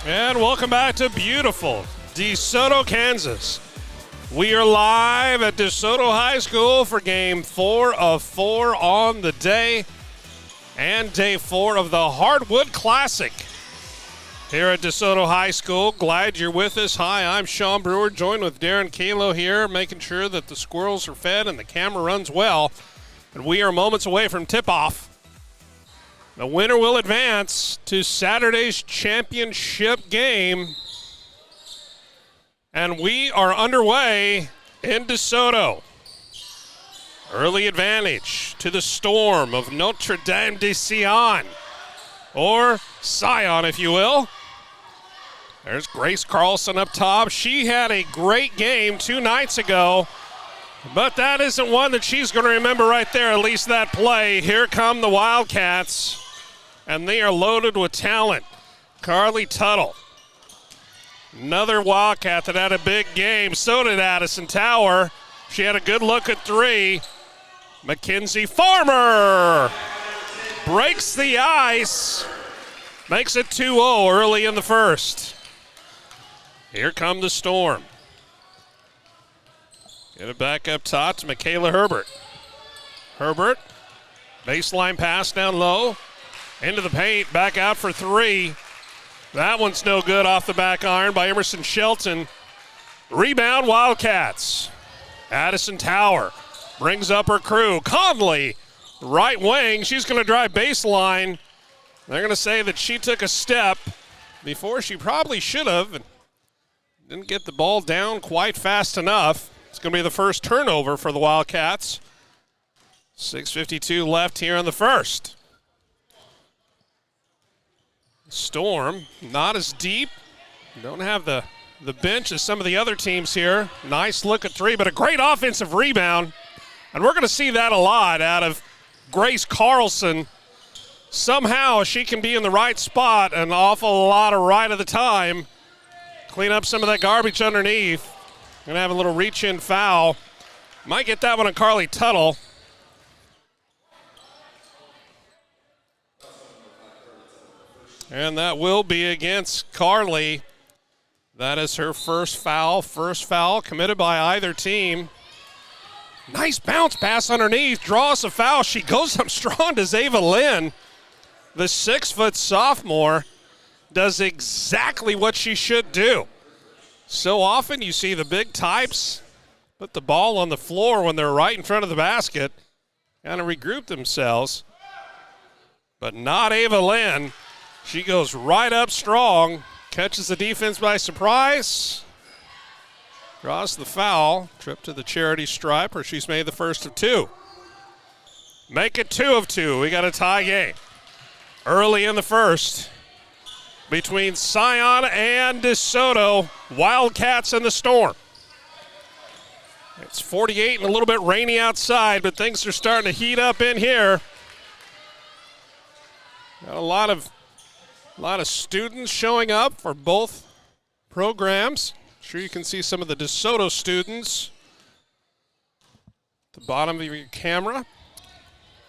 And welcome back to beautiful DeSoto, Kansas. We are live at DeSoto High School for Game 4 of 4 on the day and Day 4 of the Hardwood Classic here at DeSoto High School. Glad you're with us. Hi, I'm Sean Brewer, joined with Darren Kalo here, making sure that the squirrels are fed and the camera runs well. And we are moments away from tip-off. The winner will advance to Saturday's championship game. And we are underway in DeSoto. Early advantage to the Storm of Notre de Sion, or Sion, if you will. There's Grace Carlson up top. She had a great game 2 nights ago, but that isn't one that she's going to remember right there, at least that play. Here come the Wildcats, and they are loaded with talent. Carly Tuttle, another Wildcat that had a big game. So did Addison Tower. She had a good look at 3. Mackenzie Farmer breaks the ice, makes it 2-0 early in the first. Here come the Storm. Get it back up top to Michaela Herbert. Herbert, baseline pass down low, into the paint, back out for 3. That one's no good, off the back iron by Emerson Shelton. Rebound, Wildcats. Addison Tower brings up her crew. Conley, right wing, she's going to drive baseline. They're going to say that she took a step before she probably should have and didn't get the ball down quite fast enough. It's going to be the first turnover for the Wildcats. 6:52 left here in the first. Storm, not as deep. Don't have the bench as some of the other teams here. Nice look at 3, but a great offensive rebound. And we're going to see that a lot out of Grace Carlson. Somehow she can be in the right spot an awful lot of right of the time. Clean up some of that garbage underneath. Going to have a little reach-in foul. Might get that one on Carly Tuttle. And that will be against Carly. That is her first foul committed by either team. Nice bounce pass underneath, draws a foul. She goes up strong to Zava Lynn. The 6-foot sophomore does exactly what she should do. So often you see the big types put the ball on the floor when they're right in front of the basket, kind of regroup themselves. But not Ava Lynn. She goes right up strong, catches the defense by surprise, draws the foul, trip to the charity stripe, where she's made the first of 2. Make it 2 of 2. We got a tie game early in the first between Sion and DeSoto, Wildcats and the Storm. It's 48 and a little bit rainy outside, but things are starting to heat up in here. Got a lot of students showing up for both programs. Sure you can see some of the DeSoto students at the bottom of your camera.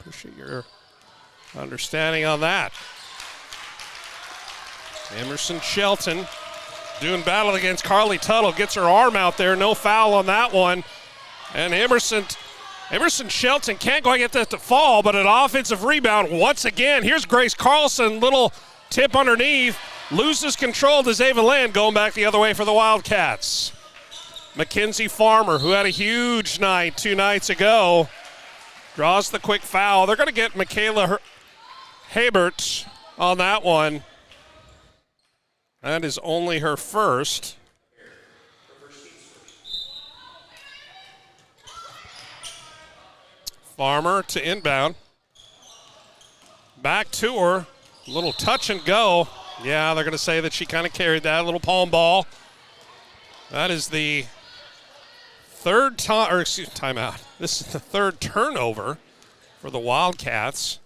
Appreciate your understanding on that. Emerson Shelton doing battle against Carly Tuttle. Gets her arm out there. No foul on that one. And Emerson Shelton can't quite get that to fall, but an offensive rebound once again. Here's Grace Carlson. Little tip underneath. Loses control to Zava Lynn, going back the other way for the Wildcats. Mackenzie Farmer, who had a huge night 2 nights ago, draws the quick foul. They're going to get Michaela Hebert on that one. That is only her first. Farmer to inbound. Back to her. Little touch and go. Yeah, they're going to say that she kind of carried that little palm ball. That is the timeout. This is the 3rd turnover for the Wildcats.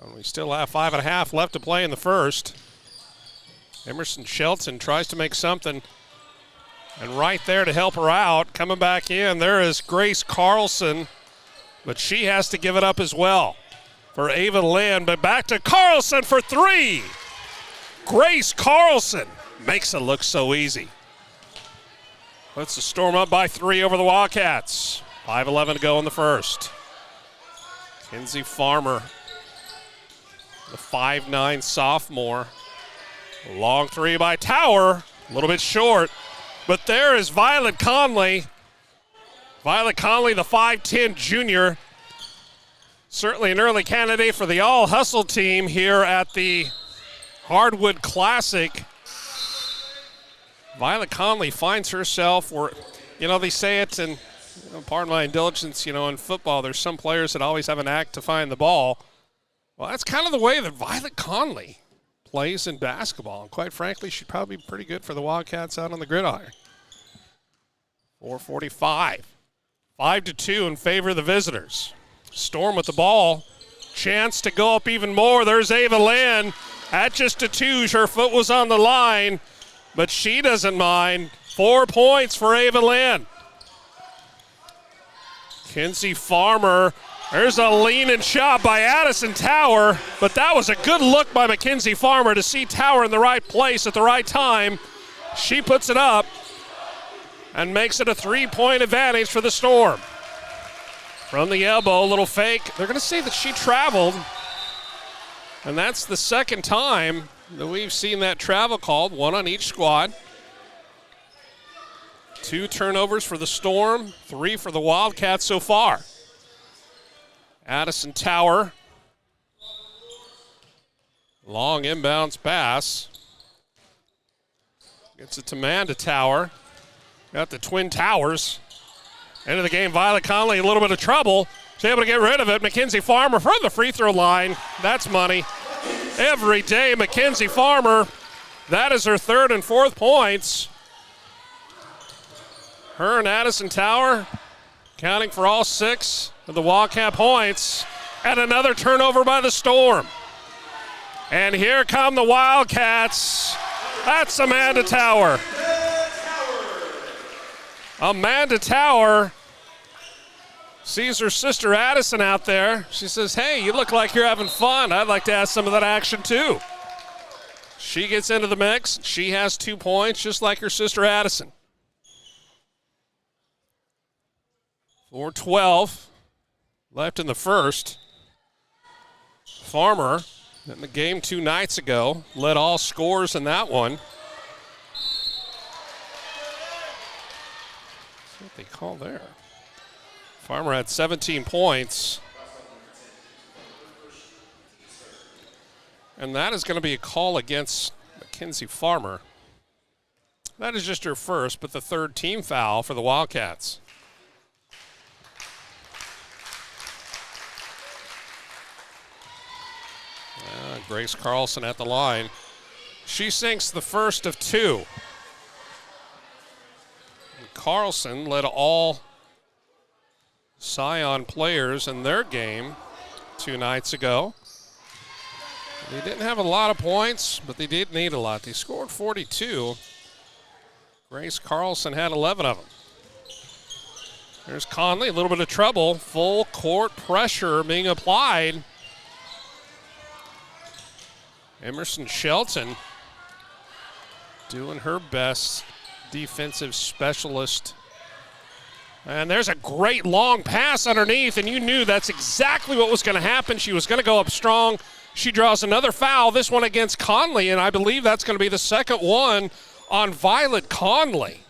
And we still have 5.5 left to play in the first. Emerson Shelton tries to make something, and right there to help her out, coming back in, there is Grace Carlson, but she has to give it up as well for Ava Lynn. But back to Carlson for 3. Grace Carlson makes it look so easy. Puts the Storm up by 3 over the Wildcats. 5:11 to go in the first. Kinsey Farmer, the 5'9" sophomore. Long three by Tower, a little bit short. But there is Violet Conley. Violet Conley, the 5'10" junior. Certainly an early candidate for the all-hustle team here at the Hardwood Classic. Violet Conley finds herself where, they say it, and pardon my indulgence, in football, there's some players that always have an act to find the ball. Well, that's kind of the way that Violet Conley plays in basketball. And quite frankly, she'd probably be pretty good for the Wildcats out on the gridiron. 4:45. 5-2 in favor of the visitors. Storm with the ball. Chance to go up even more. There's Ava Lynn. At just a 2, her foot was on the line, but she doesn't mind. 4 points for Ava Lynn. Kinsey Farmer. There's a lean-in shot by Addison Tower, but that was a good look by Mackenzie Farmer to see Tower in the right place at the right time. She puts it up and makes it a 3-point advantage for the Storm. From the elbow, a little fake. They're going to say that she traveled, and that's the second time that we've seen that travel called, 1 on each squad. 2 turnovers for the Storm, 3 for the Wildcats so far. Addison Tower. Long inbounds pass. Gets it to Manda Tower. Got the Twin Towers. End of the game, Violet Conley, a little bit of trouble. She's able to get rid of it. Mackenzie Farmer from the free throw line. That's money. Every day, Mackenzie Farmer. That is her 3rd and 4th points. Her and Addison Tower counting for all 6 of the Wildcat points. And another turnover by the Storm. And here come the Wildcats. That's Amanda Tower. Amanda Tower sees her sister Addison out there. She says, hey, you look like you're having fun. I'd like to have some of that action too. She gets into the mix. She has 2 points, just like her sister Addison. 4:12 left in the first. Farmer, in the game 2 nights ago, led all scorers in that one. That's what they call there. Farmer had 17 points. And that is going to be a call against Mackenzie Farmer. That is just her first, but the 3rd team foul for the Wildcats. Grace Carlson at the line. She sinks the first of 2. And Carlson led all Sion players in their game 2 nights ago. They didn't have a lot of points, but they did need a lot. They scored 42. Grace Carlson had 11 of them. There's Conley, a little bit of trouble. Full court pressure being applied. Emerson Shelton doing her best, defensive specialist. And there's a great long pass underneath, and you knew that's exactly what was going to happen. She was going to go up strong. She draws another foul, this one against Conley, and I believe that's going to be the second one on Violet Conley.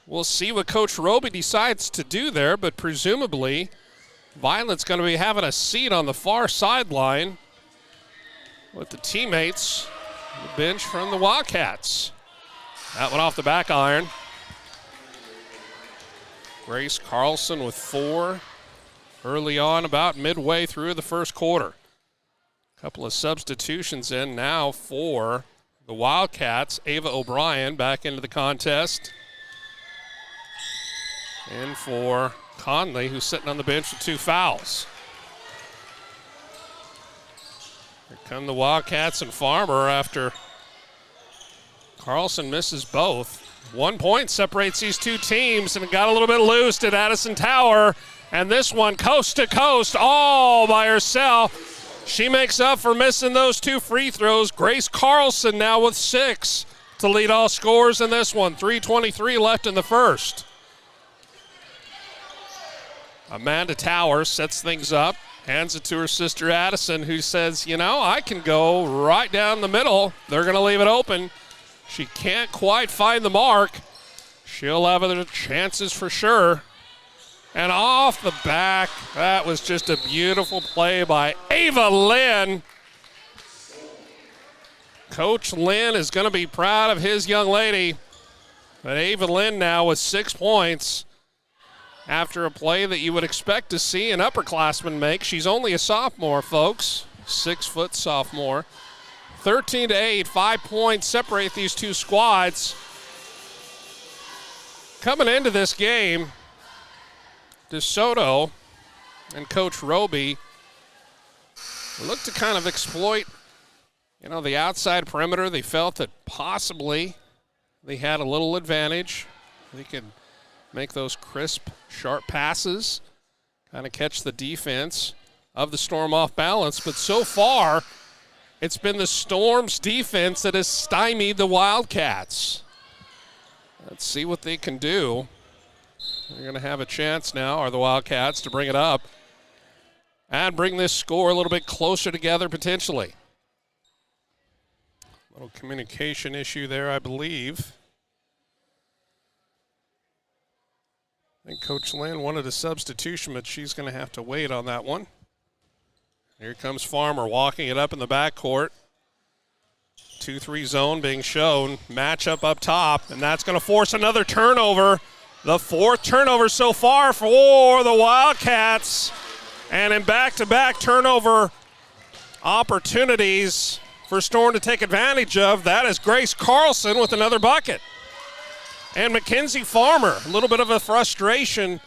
We'll see what Coach Roby decides to do there, but presumably Violet's going to be having a seat on the far sideline with the teammates, the bench from the Wildcats. That one off the back iron. Grace Carlson with 4 early on, about midway through the first quarter. A couple of substitutions in now for the Wildcats. Ava O'Brien back into the contest. And for Conley, who's sitting on the bench with 2 fouls. Here come the Wildcats and Farmer after Carlson misses both. 1 point separates these 2 teams, and it got a little bit loose at Addison Tower. And this one coast to coast all by herself. She makes up for missing those 2 free throws. Grace Carlson now with 6 to lead all scorers in this one. 3:23 left in the first. Amanda Towers sets things up, hands it to her sister Addison, who says, you know, I can go right down the middle. They're going to leave it open. She can't quite find the mark. She'll have other chances for sure. And off the back, that was just a beautiful play by Ava Lynn. Coach Lynn is going to be proud of his young lady. But Ava Lynn now with 6 points after a play that you would expect to see an upperclassman make. She's only a sophomore, folks. 6-foot sophomore. 13-8, 5 points separate these two squads. Coming into this game, DeSoto and Coach Roby look to kind of exploit, the outside perimeter. They felt that possibly they had a little advantage. They could make those crisp, sharp passes, kind of catch the defense of the Storm off balance. But so far, it's been the Storm's defense that has stymied the Wildcats. Let's see what they can do. They're going to have a chance now, are the Wildcats, to bring it up and bring this score a little bit closer together potentially. Little communication issue there, I believe. I think Coach Lynn wanted a substitution, but she's going to have to wait on that one. Here comes Farmer walking it up in the backcourt. 2-3 zone being shown. Matchup up top, and that's going to force another turnover. The 4th turnover so far for the Wildcats. And in back-to-back turnover opportunities for Storm to take advantage of, that is Grace Carlson with another bucket. And Mackenzie Farmer, a little bit of a frustration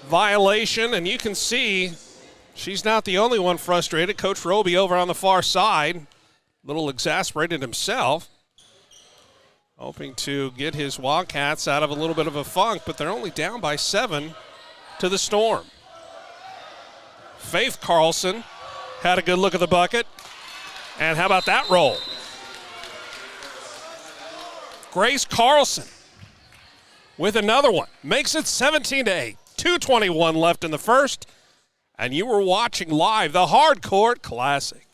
violation, and you can see she's not the only one frustrated. Coach Roby over on the far side, a little exasperated himself, hoping to get his Wildcats out of a little bit of a funk, but they're only down by 7 to the Storm. Faith Carlson had a good look at the bucket, and how about that roll? Grace Carlson with another one. Makes it 17-8. 2:21 left in the first. And you were watching live the Hard Court Classic.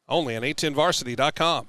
Only on a10varsity.com.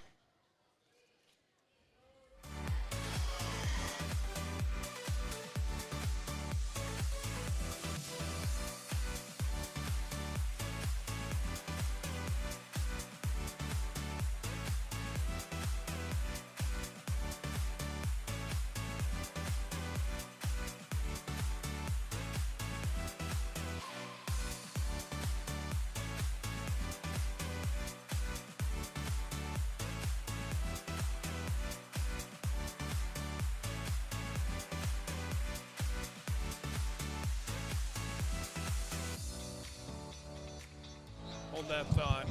Hold that thought.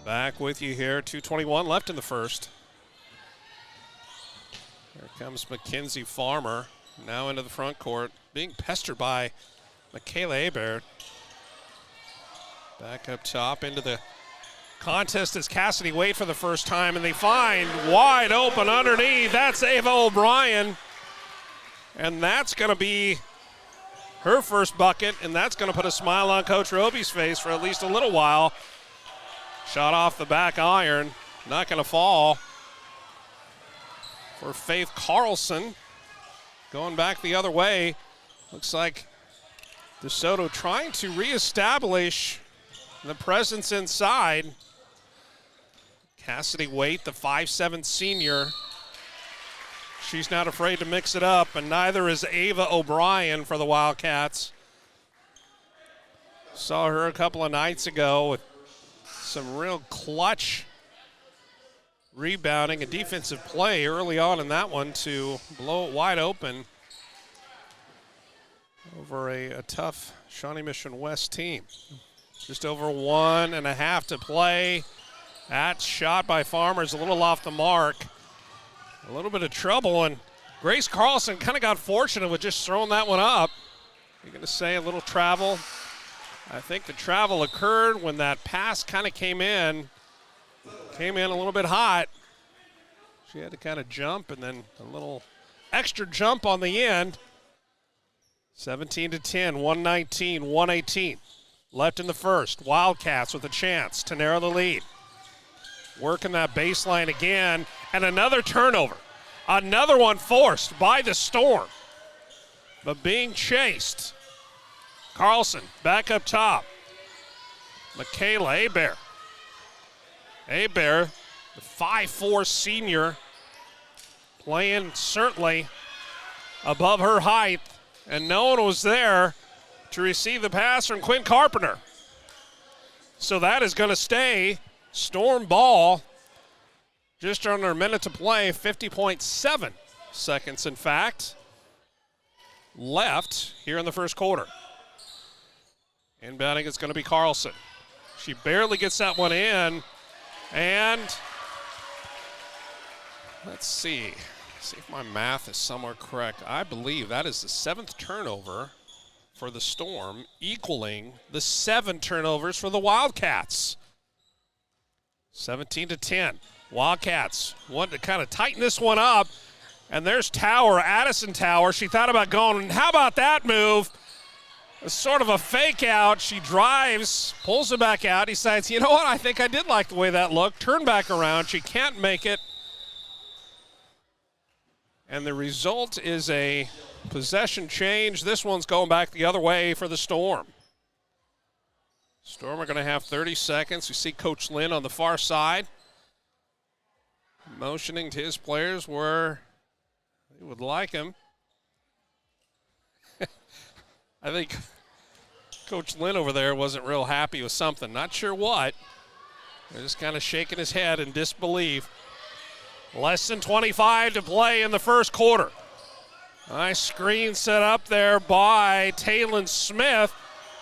Back with you here. 2:21 left in the first. Here comes Mackenzie Farmer now into the front court, being pestered by Michaela Hebert. Back up top into the contest is Cassidy Waite for the first time, and they find wide open underneath. That's Ava O'Brien. And that's going to be her first bucket, and that's going to put a smile on Coach Roby's face for at least a little while. Shot off the back iron, not going to fall for Faith Carlson. Going back the other way, looks like DeSoto trying to reestablish the presence inside. Cassidy Waite, the 5'7" senior. She's not afraid to mix it up, and neither is Ava O'Brien for the Wildcats. Saw her a couple of nights ago with some real clutch rebounding and defensive play early on in that one to blow it wide open over a tough Shawnee Mission West team. Just over 1.5 to play. That shot by Farmer is a little off the mark. A little bit of trouble, and Grace Carlson kind of got fortunate with just throwing that one up. You're going to say a little travel I think the travel occurred when that pass kind of came in a little bit hot. She had to kind of jump and then a little extra jump on the end. 17-10, 119, 118. Left in the first. Wildcats with a chance to narrow the lead. Working that baseline again, and another turnover. Another one forced by the Storm, but being chased. Carlson back up top. Michaela Hebert. Hebert, the 5'4" senior, playing certainly above her height, and no one was there to receive the pass from Quinn Carpenter. So that is going to stay Storm ball. Just under a minute to play, 50.7 seconds, in fact, left here in the first quarter. Inbounding is going to be Carlson. She barely gets that one in, and let's see if my math is somewhere correct. I believe that is the 7th turnover for the Storm, equaling the 7 turnovers for the Wildcats. 17-10. Wildcats want to kind of tighten this one up. And there's Tower, Addison Tower. She thought about going, how about that move? It's sort of a fake out. She drives, pulls it back out, decides, you know what, I think I did like the way that looked. Turn back around. She can't make it. And the result is a possession change. This one's going back the other way for the Storm. Storm are going to have 30 seconds. You see Coach Lynn on the far side motioning to his players where they would like him. I think Coach Lynn over there wasn't real happy with something. Not sure what. They're just kind of shaking his head in disbelief. Less than 25 to play in the first quarter. Nice screen set up there by Taylon Smith.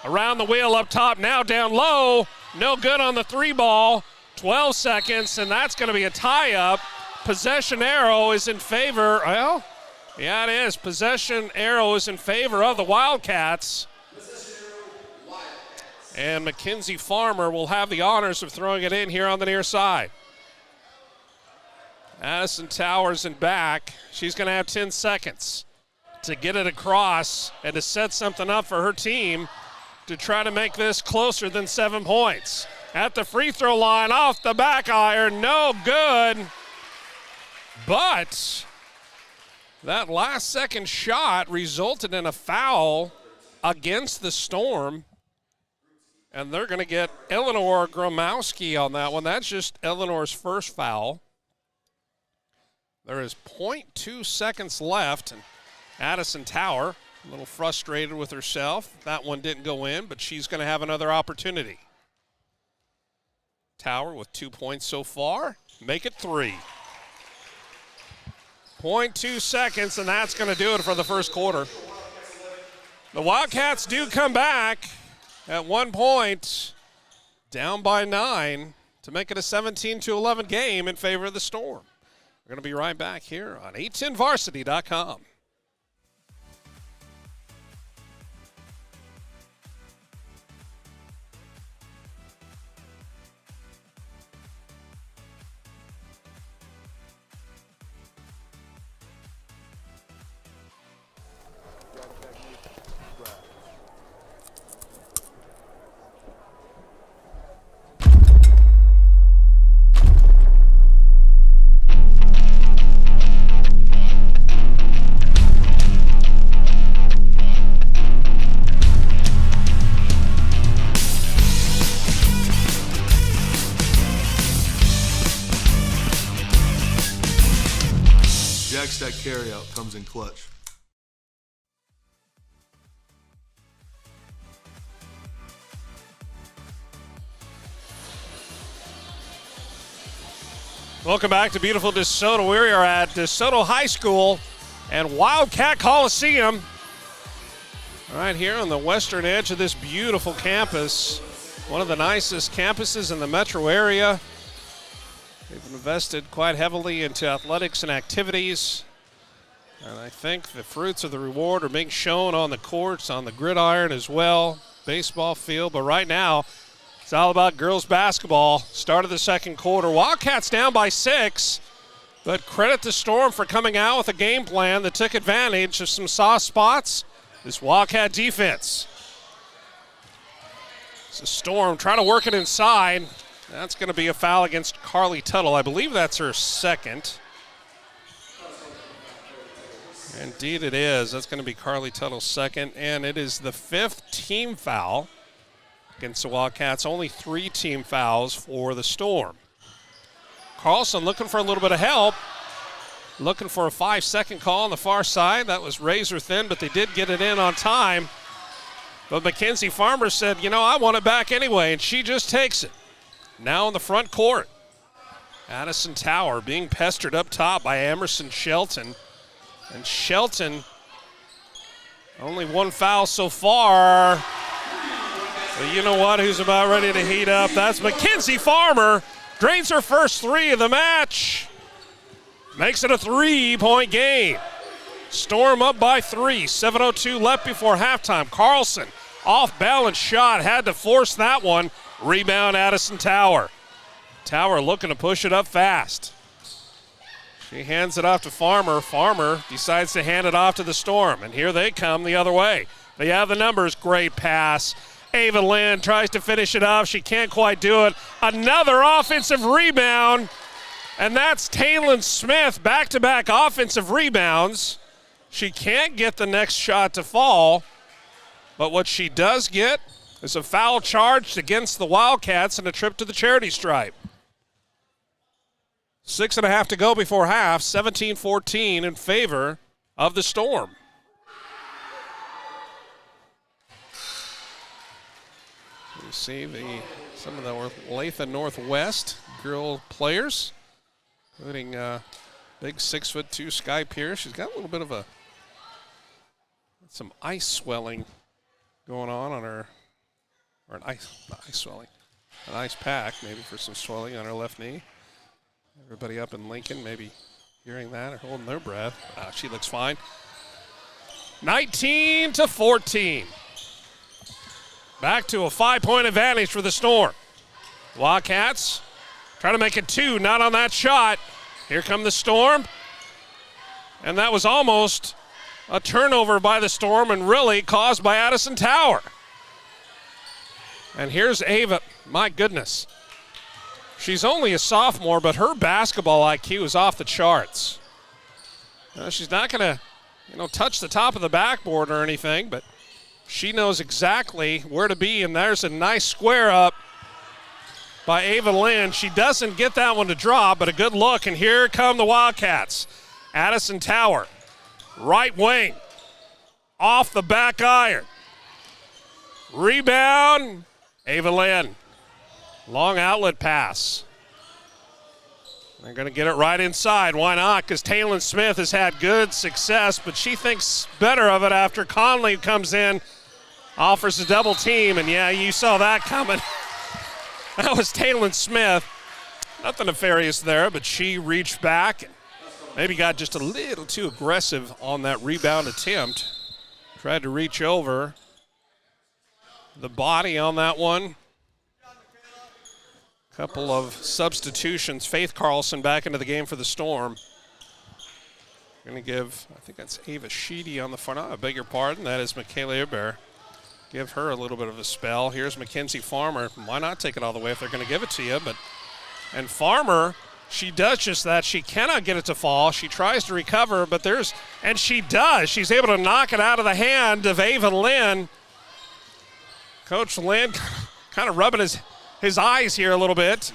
Around the wheel up top, now down low. No good on the 3 ball. 12 seconds, and that's going to be a tie-up. Possession arrow is in favor. Well, yeah, it is. Possession arrow is in favor of the Wildcats. And Mackenzie Farmer will have the honors of throwing it in here on the near side. Addison Towers in back. She's going to have 10 seconds to get it across and to set something up for her team to try to make this closer than 7 points. At the free throw line, off the back iron, no good. But that last second shot resulted in a foul against the Storm. And they're going to get Eleanor Gromowski on that one. That's just Eleanor's first foul. There is 0.2 seconds left. And Addison Tower, a little frustrated with herself. That one didn't go in, but she's going to have another opportunity. Tower with 2 points so far. Make it 3. 0.2 seconds, and that's going to do it for the first quarter. The Wildcats do come back at 1 point, down by 9, to make it a 17-11 game in favor of the Storm. We're going to be right back here on 810varsity.com. Jackstack carryout comes in clutch. Welcome back to beautiful DeSoto. We are at DeSoto High School and Wildcat Coliseum. Right here on the western edge of this beautiful campus. One of the nicest campuses in the metro area. They've invested quite heavily into athletics and activities. And I think the fruits of the reward are being shown on the courts, on the gridiron as well. baseball field, but right now it's all about girls basketball. Start of the second quarter. Wildcats down by 6, but credit the Storm for coming out with a game plan that took advantage of some soft spots. This Wildcat defense. It's a Storm trying to work it inside. That's going to be a foul against Carly Tuttle. I believe that's her second. Indeed it is. That's going to be Carly Tuttle's second, and it is the 5th team foul against the Wildcats. Only 3 team fouls for the Storm. Carlson looking for a little bit of help. Looking for a 5-second call on the far side. That was razor thin, but they did get it in on time. But Mackenzie Farmer said, I want it back anyway, and she just takes it. Now in the front court, Addison Tower being pestered up top by Emerson Shelton. And Shelton, only 1 foul so far. But you know what? Who's about ready to heat up? That's Mackenzie Farmer. Drains her first 3 of the match. Makes it a 3-point game. Storm up by 3. 7:02 left before halftime. Carlson, off-balance shot. Had to force that one. Rebound, Addison Tower. Tower looking to push it up fast. She hands it off to Farmer. Farmer decides to hand it off to the Storm. And here they come the other way. They have the numbers. Great pass. Ava Lynn tries to finish it off. She can't quite do it. Another offensive rebound. And that's Taylon Smith. Back-to-back offensive rebounds. She can't get the next shot to fall. But what she does get is a foul charged against the Wildcats and a trip to the charity stripe. 6.5 to go before half. 17-14 in favor of the Storm. You see some of the Olathe Northwest girl players, including big 6'2" Sky Pierce. She's got a little bit of some ice swelling going on her, or not ice swelling, an ice pack maybe for some swelling on her left knee. Everybody up in Lincoln maybe hearing that or holding their breath. She looks fine. 19-14. Back to a 5-point advantage for the Storm. Wildcats try to make it 2, not on that shot. Here come the Storm. And that was almost a turnover by the Storm and really caused by Addison Tower. And here's Ava. My goodness. She's only a sophomore, but her basketball IQ is off the charts. She's not going to, touch the top of the backboard or anything, but she knows exactly where to be, and there's a nice square up by Ava Lynn. She doesn't get that one to drop, but a good look, and here come the Wildcats. Addison Tower, right wing, off the back iron. Rebound, Ava Lynn. Long outlet pass. They're going to get it right inside. Why not? Because Taylon Smith has had good success, but she thinks better of it after Conley comes in, offers a double team, and yeah, you saw that coming. That was Taylon Smith. Nothing nefarious there, but she reached back and maybe got just a little too aggressive on that rebound attempt. Tried to reach over the body on that one. Couple of substitutions. Faith Carlson back into the game for the Storm. Going to give, I think that's Ava Sheedy on the front. I beg your pardon. That is Michaela Eber. Give her a little bit of a spell. Here's Mackenzie Farmer. Why not take it all the way if they're going to give it to you? And Farmer, she does just that. She cannot get it to fall. She tries to recover, and she does. She's able to knock it out of the hand of Ava Lynn. Coach Lynn kind of rubbing his eyes here a little bit.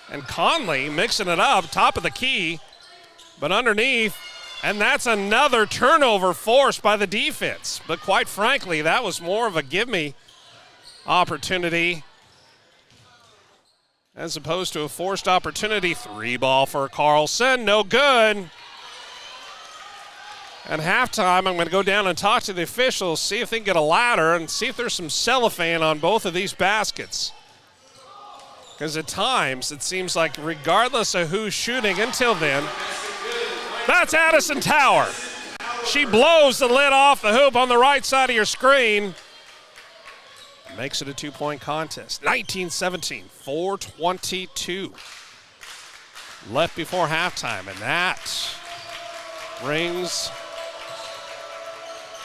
And Conley mixing it up, top of the key, but underneath. And that's another turnover forced by the defense. But quite frankly, that was more of a give-me opportunity as opposed to a forced opportunity. 3-ball for Carlson, no good. At halftime, I'm going to go down and talk to the officials, see if they can get a ladder and see if there's some cellophane on both of these baskets. Because at times, it seems like regardless of who's shooting until then, that's Addison Tower. She blows the lid off the hoop on the right side of your screen. Makes it a 2-point contest. 19-17, 4:22 left before halftime, and that brings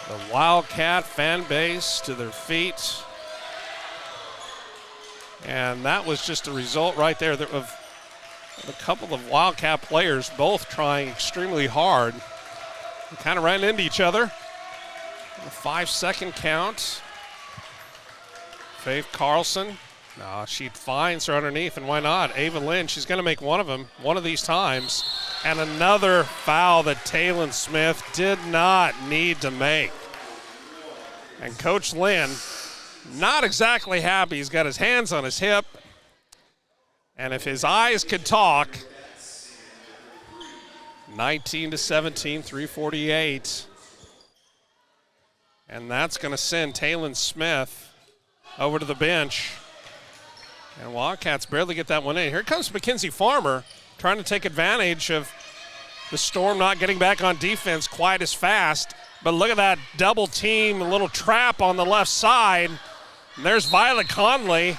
the Wildcat fan base to their feet. And that was just a result right there of a couple of Wildcat players both trying extremely hard. They kind of ran into each other. A 5-second count. Faith Carlson. No, she finds her underneath, and why not? Ava Lynn, she's going to make one of them one of these times. And another foul that Taylon Smith did not need to make. And Coach Lynn, not exactly happy. He's got his hands on his hip. And if his eyes could talk, 19-17, 3:48. And that's going to send Taylon Smith over to the bench. And Wildcats barely get that one in. Here comes Mackenzie Farmer trying to take advantage of the Storm not getting back on defense quite as fast. But look at that double team, a little trap on the left side. And there's Violet Conley.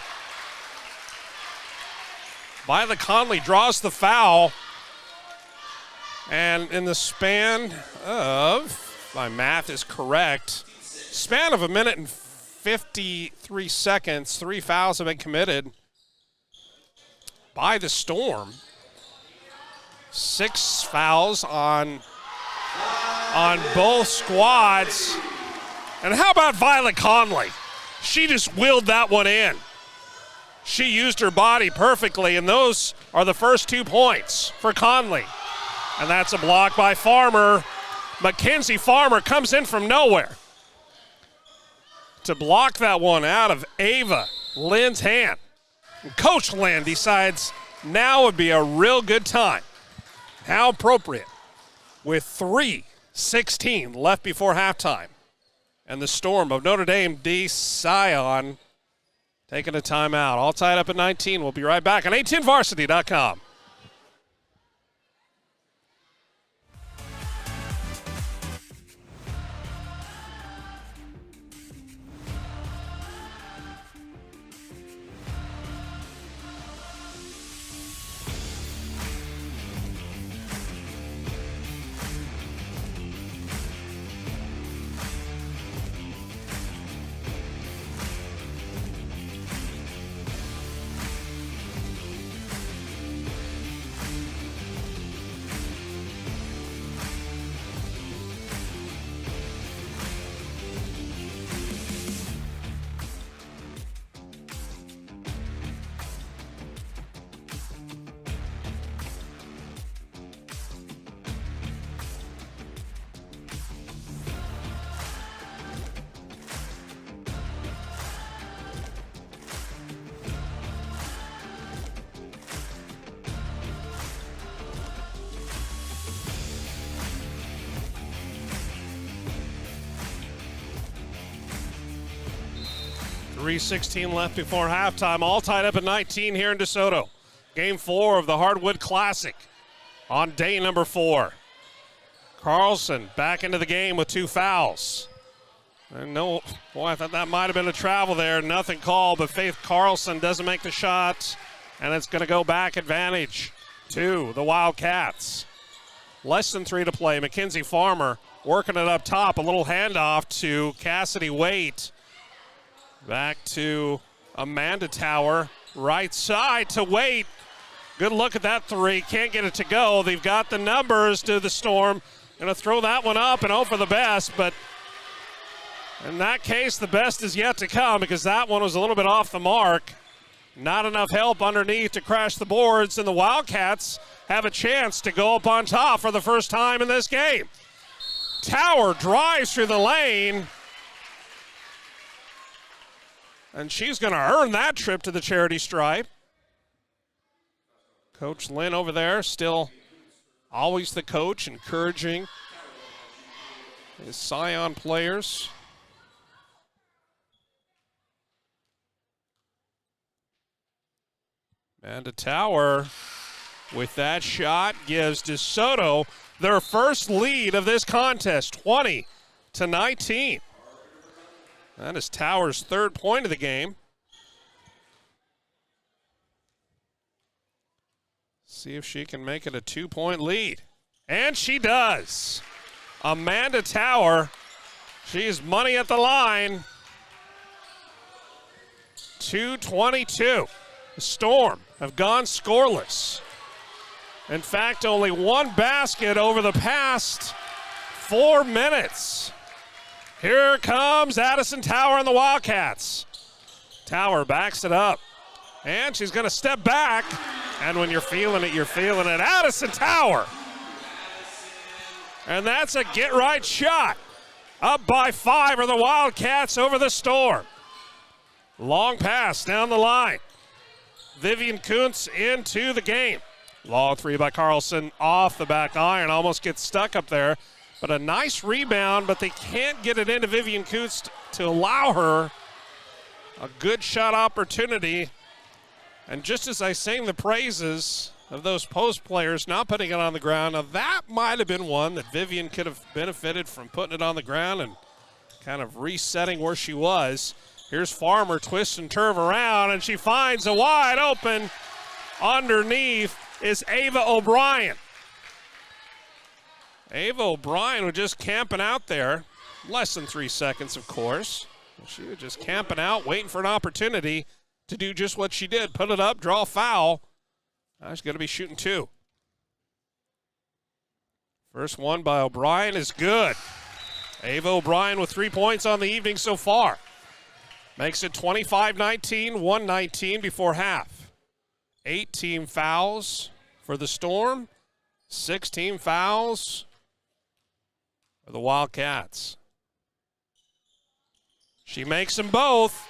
Violet Conley draws the foul. And in the span of, if my math is correct, span of 1 minute and 53 seconds, 3 fouls have been committed by the Storm. 6 fouls on both squads. And how about Violet Conley? She just willed that one in. She used her body perfectly, and those are the first 2 points for Conley. And that's a block by Farmer. Mackenzie Farmer comes in from nowhere to block that one out of Ava Lynn's hand. And Coach Lynn decides now would be a real good time. How appropriate, with 3:16 left before halftime. And the Storm of Notre Dame D. Sion taking a timeout. All tied up at 19. We'll be right back on A10varsity.com. .316 left before halftime. All tied up at 19 here in DeSoto. Game 4 of the Hardwood Classic on day number 4. Carlson back into the game with 2 fouls. And no, boy, I thought that might have been a travel there. Nothing called, but Faith Carlson doesn't make the shot, and it's going to go back advantage to the Wildcats. Less than 3 to play. Mackenzie Farmer working it up top. A little handoff to Cassidy Waite. Back to Amanda Tower. Right side to Waite. Good look at that 3. Can't get it to go. They've got the numbers to the Storm. Going to throw that one up and hope for the best, but in that case, the best is yet to come because that one was a little bit off the mark. Not enough help underneath to crash the boards, and the Wildcats have a chance to go up on top for the first time in this game. Tower drives through the lane, and she's going to earn that trip to the charity stripe. Coach Lynn over there, still always the coach, encouraging his Sion players. Amanda Tower with that shot gives DeSoto their first lead of this contest, 20-19. That is Tower's third point of the game. See if she can make it a 2-point lead. And she does. Amanda Tower, she's money at the line. 2:22. The Storm have gone scoreless. In fact, only one basket over the past 4 minutes. Here comes Addison Tower and the Wildcats. Tower backs it up. And she's going to step back. And when you're feeling it, you're feeling it. Addison Tower. And that's a get-right shot. Up by 5 are the Wildcats over the Storm. Long pass down the line. Vivian Kuntz into the game. Long three by Carlson off the back iron. Almost gets stuck up there. But a nice rebound, but they can't get it into Vivian Kuntz to allow her a good shot opportunity. And just as I sing the praises of those post players not putting it on the ground, now that might have been one that Vivian could have benefited from putting it on the ground and kind of resetting where she was. Here's Farmer, twist and turn around, and she finds a wide open. Underneath is Ava O'Brien. Ava O'Brien was just camping out there. Less than 3 seconds, of course. She was just camping out, waiting for an opportunity to do just what she did. Put it up, draw a foul. Now she's going to be shooting 2. First one by O'Brien is good. Ava O'Brien with 3 points on the evening so far. Makes it 25-19, 1:19 before half. 8 team fouls for the Storm. 6 team fouls for the Wildcats. She makes them both.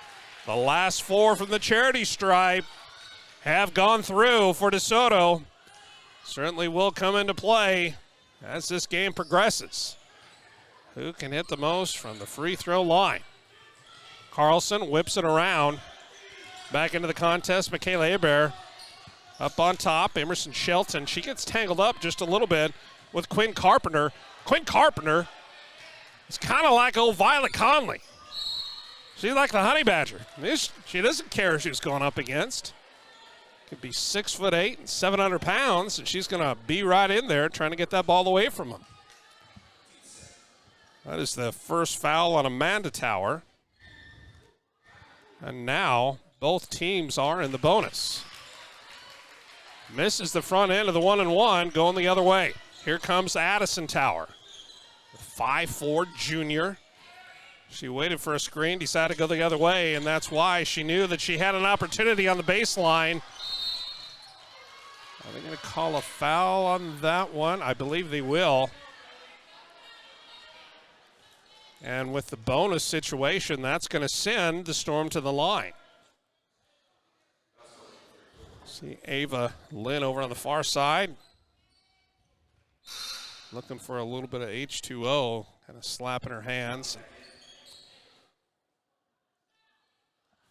The last 4 from the charity stripe have gone through for DeSoto. Certainly will come into play as this game progresses. Who can hit the most from the free throw line? Carlson whips it around. Back into the contest, Michaela Hebert. Up on top, Emerson Shelton. She gets tangled up just a little bit with Quinn Carpenter. Quinn Carpenter is kind of like old Violet Conley. She's like the honey badger. She doesn't care who she's going up against. Could be 6'8" and 700 pounds, and she's going to be right in there trying to get that ball away from him. That is the first foul on Amanda Tower. And now both teams are in the bonus. Misses the front end of the 1-and-1, going the other way. Here comes Addison Tower, the 5'4" junior. She waited for a screen, decided to go the other way, and that's why she knew that she had an opportunity on the baseline. Are they going to call a foul on that one? I believe they will. And with the bonus situation, that's going to send the Storm to the line. See Ava Lynn over on the far side. Looking for a little bit of H2O, kind of slapping her hands.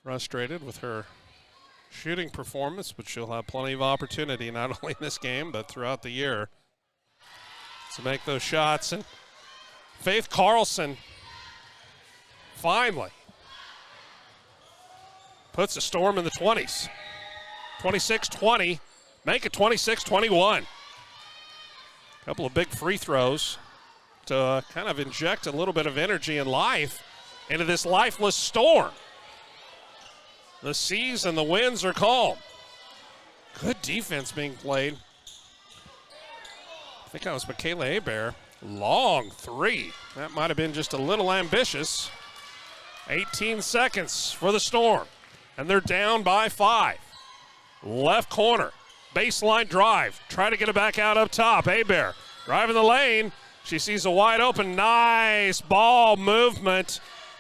Frustrated with her shooting performance, but she'll have plenty of opportunity, not only in this game, but throughout the year, to make those shots. And Faith Carlson finally puts the Storm in the 20s. 26-20, make it 26-21. A couple of big free throws to kind of inject a little bit of energy and life into this lifeless Storm. The seas and the winds are calm. Good defense being played. I think that was Michaela Hebert. Long three. That might have been just a little ambitious. 18 seconds for the Storm, and they're down by 5. Left corner, baseline drive. Try to get it back out up top. Hebert driving the lane. She sees a wide open, nice ball movement,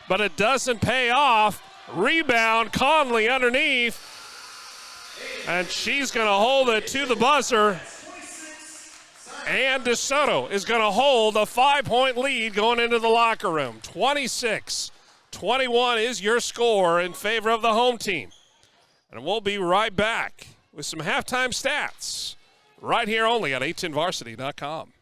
but it doesn't pay off. Rebound, Conley underneath, and she's going to hold it to the buzzer. And DeSoto is going to hold a 5-point lead going into the locker room. 26-21 is your score in favor of the home team. And we'll be right back with some halftime stats right here only at 810varsity.com.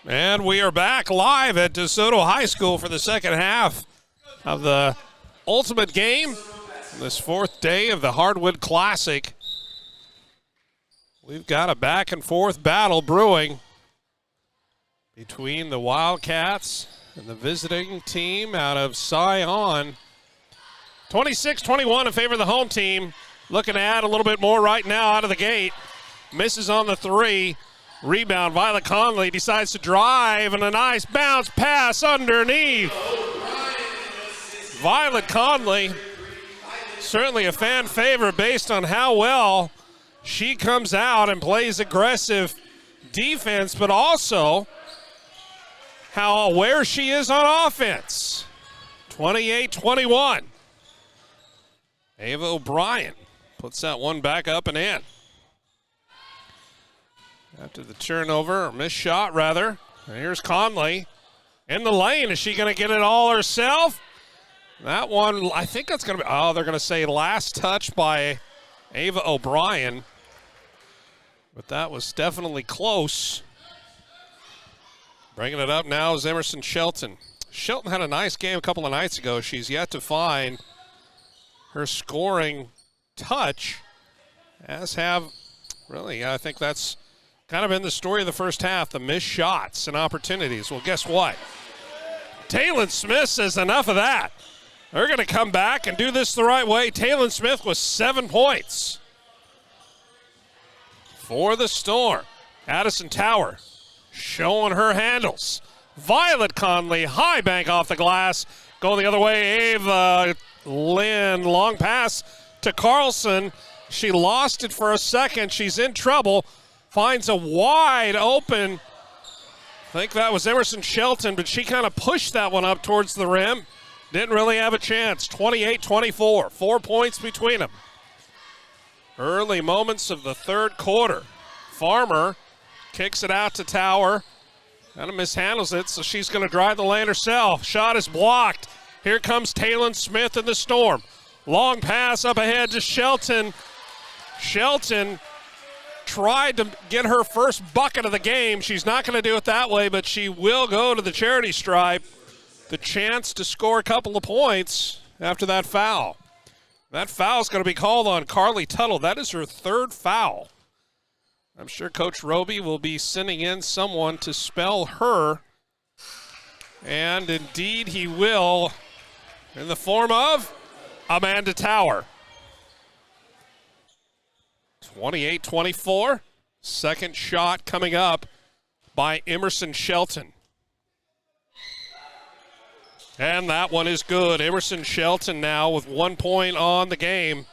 And we are back live at DeSoto High School for the second half of the ultimate game on this fourth day of the Hardwood Classic. We've got a back and forth battle brewing between the Wildcats and the visiting team out of Sion. 26-21 in favor of the home team. Looking to add a little bit more right now out of the gate. Misses on the three. Rebound, Violet Conley decides to drive, and a nice bounce pass underneath. Violet Conley, certainly a fan favorite based on how well she comes out and plays aggressive defense, but also how aware she is on offense. 28-21. Ava O'Brien puts that one back up and in. After the turnover, or missed shot rather. And here's Conley in the lane. Is she going to get it all herself? That one, I think that's going to be, they're going to say last touch by Ava O'Brien. But that was definitely close. Bringing it up now is Emerson Shelton. Shelton had a nice game a couple of nights ago. She's yet to find her scoring touch, as have, really, I think that's kind of been the story of the first half, the missed shots and opportunities. Well, guess what? Taylon Smith says enough of that. They're going to come back and do this the right way. Taylon Smith with 7 points for the Storm. Addison Tower showing her handles. Violet Conley, high bank off the glass. Going the other way, Ava Lynn, long pass to Carlson. She lost it for a second. She's in trouble. Finds a wide open, I think that was Emerson Shelton, but she kind of pushed that one up towards the rim. Didn't really have a chance. 28-24, 4 points between them. Early moments of the third quarter. Farmer kicks it out to Tower. Kind of mishandles it, so she's going to drive the lane herself. Shot is blocked. Here comes Taylon Smith in the Storm. Long pass up ahead to Shelton. Shelton tried to get her first bucket of the game. She's not going to do it that way, but she will go to the charity stripe. The chance to score a couple of points after that foul. That foul is going to be called on Carly Tuttle. That is her third foul. I'm sure Coach Roby will be sending in someone to spell her. And indeed he will, in the form of Amanda Tower. 28-24. Second shot coming up by Emerson Shelton. And that one is good. Emerson Shelton now with 1 point on the game.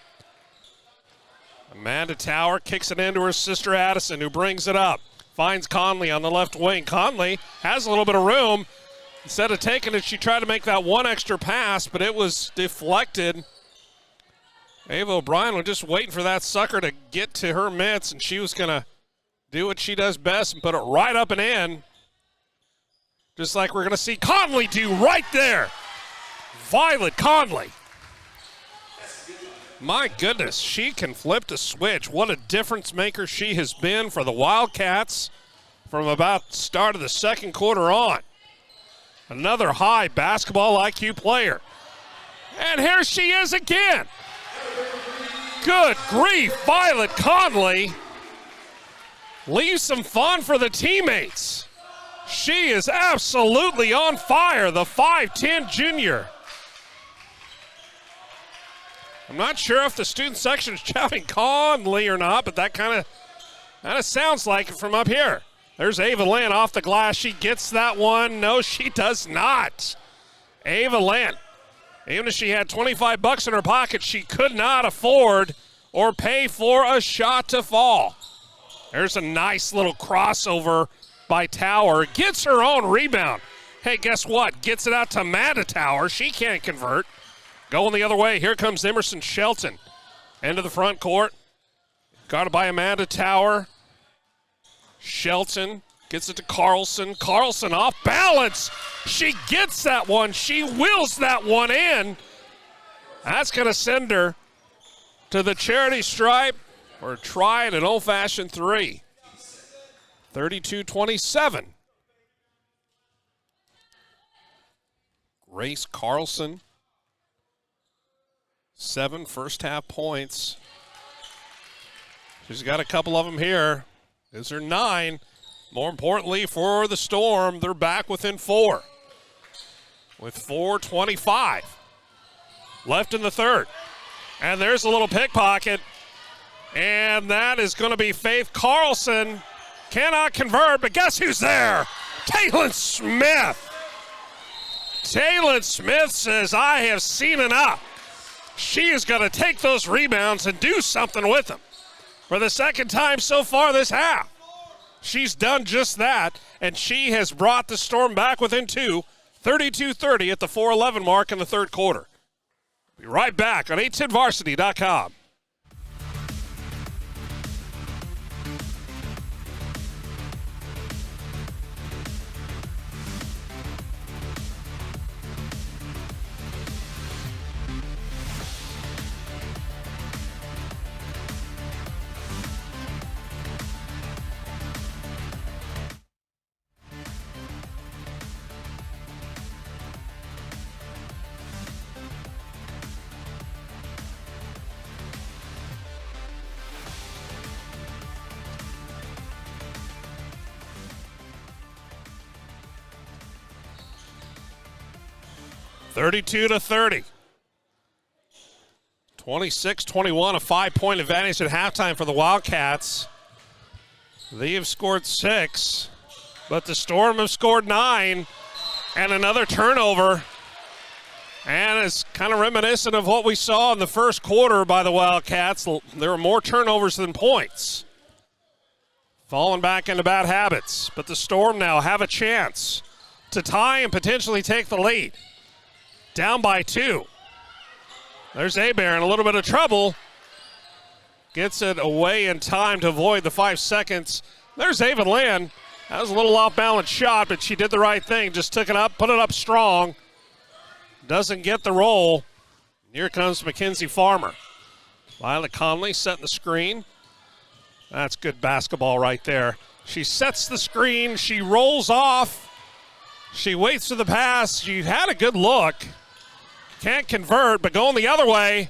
Amanda Tower kicks it into her sister Addison, who brings it up. Finds Conley on the left wing. Conley has a little bit of room. Instead of taking it, she tried to make that one extra pass, but it was deflected. Ava O'Brien was just waiting for that sucker to get to her mitts, and she was going to do what she does best and put it right up and in. Just like we're going to see Conley do right there. Violet Conley. My goodness, she can flip the switch. What a difference maker she has been for the Wildcats from about the start of the second quarter on. Another high basketball IQ player. And here she is again. Good grief, Violet Conley leaves some fun for the teammates. She is absolutely on fire, the 5'10 junior. I'm not sure if the student section is shouting Conley or not, but that kind of sounds like it from up here. There's Ava Lynn off the glass. She gets that one. No, she does not. Ava Lynn. Even if she had $25 in her pocket, she could not afford or pay for a shot to fall. There's a nice little crossover by Tower. Gets her own rebound. Hey, guess what? Gets it out to Amanda Tower. She can't convert. Going the other way. Here comes Emerson Shelton. Into the front court. Guarded by Amanda Tower. Shelton gets it to Carlson. Carlson off balance. She gets that one. She wills that one in. That's going to send her to the charity stripe or try it an old-fashioned three. 32-27. Grace Carlson, 7 first-half points. She's got a couple of them here. These are 9. More importantly for the Storm, they're back within 4 with 4:25 left in the third. And there's a little pickpocket, and that is going to be Faith Carlson. Cannot convert, but guess who's there? Taylor Smith. Taylor Smith says, I have seen enough. She is going to take those rebounds and do something with them. For the second time so far this half, she's done just that, and she has brought the Storm back within 2, 32-30 at the 4:11 mark in the third quarter. Be right back on 810varsity.com. Thirty-two to 30. 26-21, a 5-point advantage at halftime for the Wildcats. They have scored 6, but the Storm have scored 9, and another turnover. And it's kind of reminiscent of what we saw in the first quarter by the Wildcats. There were more turnovers than points. Falling back into bad habits, but the Storm now have a chance to tie and potentially take the lead. Down by 2. There's Hebert in a little bit of trouble. Gets it away in time to avoid the 5 seconds. There's Ava Lynn. That was a little off-balance shot, but she did the right thing. Just took it up, put it up strong. Doesn't get the roll. Here comes Mackenzie Farmer. Violet Conley setting the screen. That's good basketball right there. She sets the screen. She rolls off. She waits for the pass. She had a good look. Can't convert, but going the other way.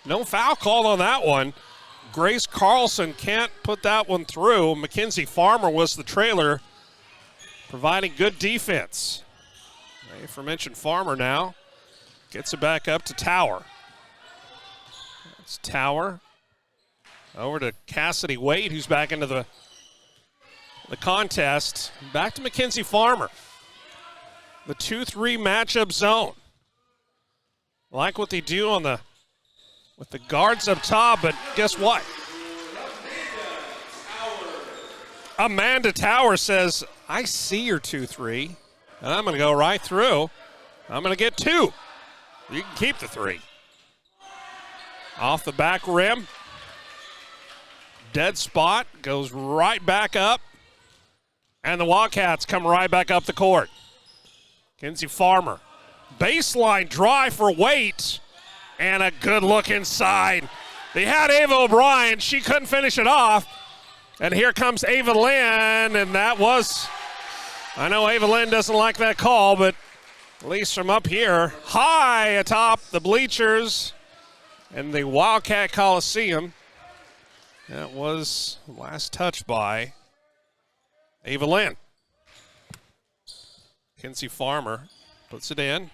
No foul called on that one. Grace Carlson can't put that one through. Mackenzie Farmer was the trailer, providing good defense. The aforementioned Farmer now gets it back up to Tower. That's Tower. Over to Cassidy Wade, who's back into the contest. Back to Mackenzie Farmer. The 2-3 matchup zone. Like what they do on with the guards up top, but guess what? Amanda Tower says, I see your 2-3, and I'm going to go right through. I'm going to get 2. You can keep the 3. Off the back rim. Dead spot, goes right back up. And the Wildcats come right back up the court. Kenzie Farmer. Baseline drive for Waite, and a good look inside. They had Ava O'Brien. She couldn't finish it off. And here comes Ava Lynn, and that was, I know Ava Lynn doesn't like that call, but at least from up here, high atop the bleachers in the Wildcat Coliseum. That was last touch by Ava Lynn. Kenzie Farmer puts it in.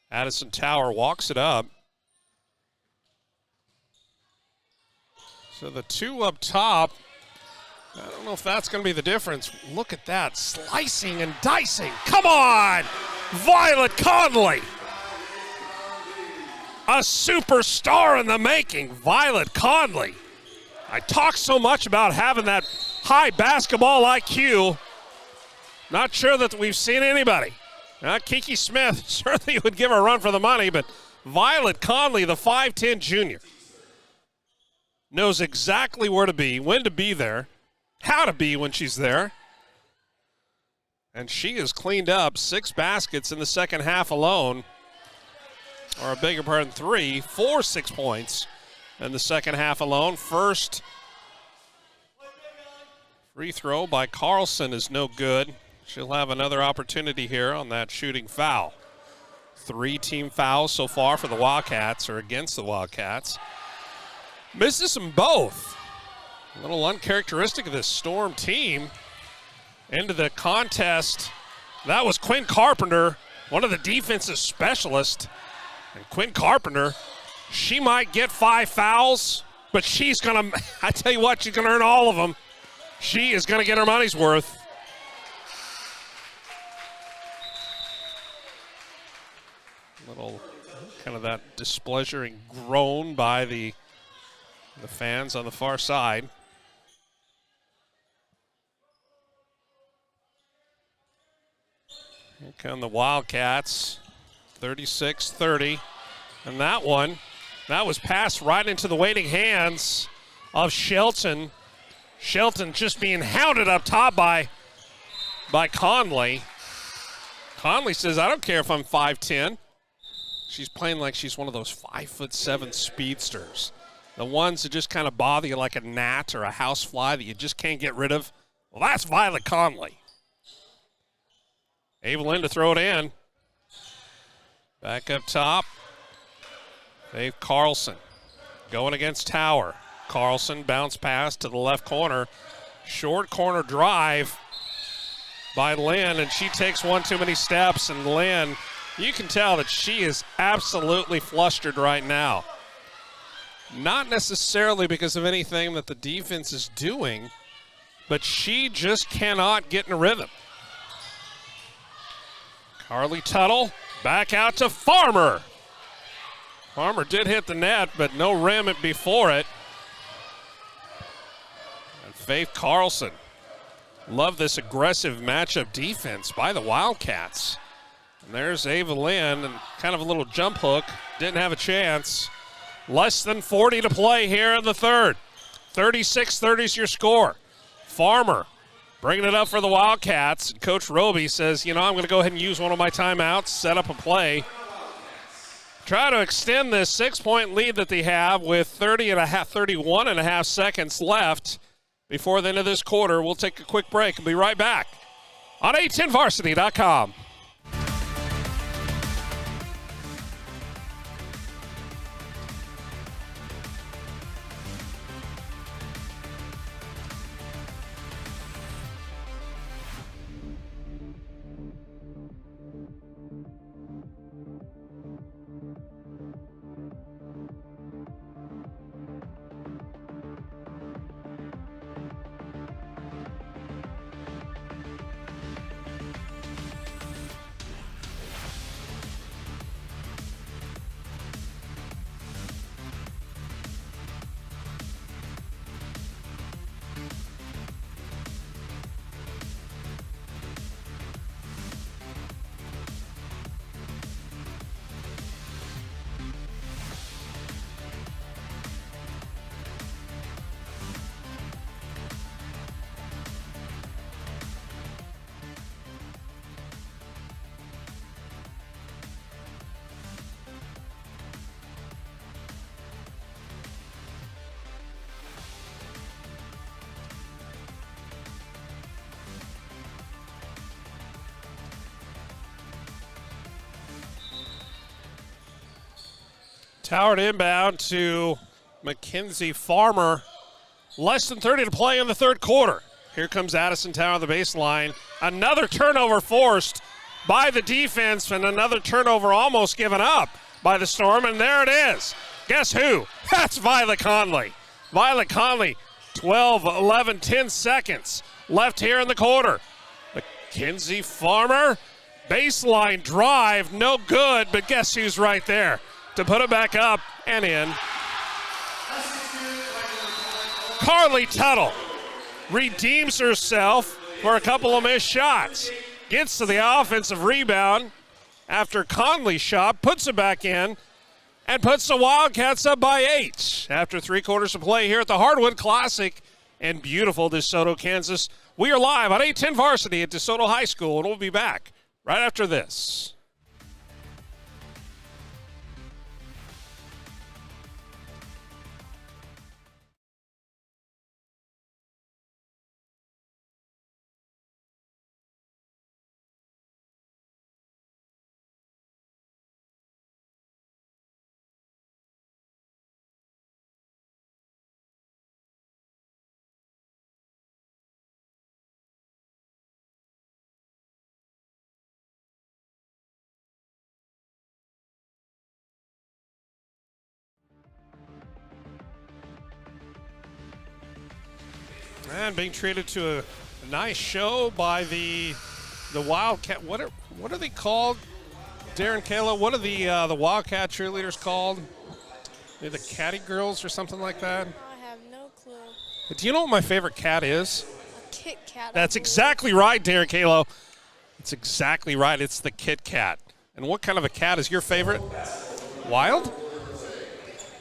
Addison Tower walks it up. So the 2 up top, I don't know if that's going to be the difference. Look at that, slicing and dicing. Come on, Violet Conley. A superstar in the making, Violet Conley. I talk so much about having that high basketball IQ. Not sure that we've seen anybody. Kiki Smith certainly would give her a run for the money, but Violet Conley, the 5'10 junior, knows exactly where to be, when to be there, how to be when she's there. And she has cleaned up 6 baskets in the second half alone, or a bigger pardon, 4 6 points in the second half alone. First free throw by Carlson is no good. She'll have another opportunity here on that shooting foul. 3 team fouls so far for the Wildcats, or against the Wildcats. Misses them both. A little uncharacteristic of this Storm team. Into the contest. That was Quinn Carpenter, one of the defensive specialists. And Quinn Carpenter, she might get 5 fouls, but she's going to, I tell you what, she's going to earn all of them. She is going to get her money's worth. Little kind of that displeasure and groan by the fans on the far side. Here come the Wildcats, 36-30. And that was passed right into the waiting hands of Shelton. Shelton just being hounded up top by Conley. Conley says, I don't care if I'm 5'10". She's playing like she's one of those 5'7" speedsters. The ones that just kind of bother you like a gnat or a housefly that you just can't get rid of. Well, that's Violet Conley. Evelyn to throw it in. Back up top. Faith Carlson going against Tower. Carlson bounce pass to the left corner. Short corner drive by Lynn, and she takes one too many steps, and Lynn, you can tell that she is absolutely flustered right now. Not necessarily because of anything that the defense is doing, but she just cannot get in a rhythm. Carly Tuttle back out to Farmer. Farmer did hit the net, but no rim before it. And Faith Carlson. Love this aggressive matchup defense by the Wildcats. And there's Ava Lynn, and kind of a little jump hook. Didn't have a chance. Less than 40 to play here in the third. 36-30 is your score. Farmer bringing it up for the Wildcats. Coach Roby says, I'm going to go ahead and use one of my timeouts, set up a play. Try to extend this 6-point lead that they have with 31 and a half seconds left before the end of this quarter. We'll take a quick break and be right back on A10varsity.com. Towered inbound to Mackenzie Farmer. Less than 30 to play in the third quarter. Here comes Addison Tower on the baseline. Another turnover forced by the defense, and another turnover almost given up by the Storm, and there it is. Guess who? That's Violet Conley. Violet Conley, 12, 11, 10 seconds left here in the quarter. Mackenzie Farmer, baseline drive, no good, but guess who's right there to put it back up and in. Carly Tuttle redeems herself for a couple of missed shots. Gets to the offensive rebound after Conley's shot, puts it back in, and puts the Wildcats up by 8 after 3 quarters of play here at the Hardwood Classic in beautiful DeSoto, Kansas. We are live on A10 Varsity at DeSoto High School, and we'll be back right after this. And being treated to a nice show by the Wildcat. What are they called? Darren Kayla, what are the Wildcat cheerleaders called? They're the Caddy Girls or something like that? I have no clue. Do you know what my favorite cat is? A Kit Kat. That's exactly right, Darren Kalo. It's exactly right. It's the Kit Kat. And what kind of a cat is your favorite? Wild?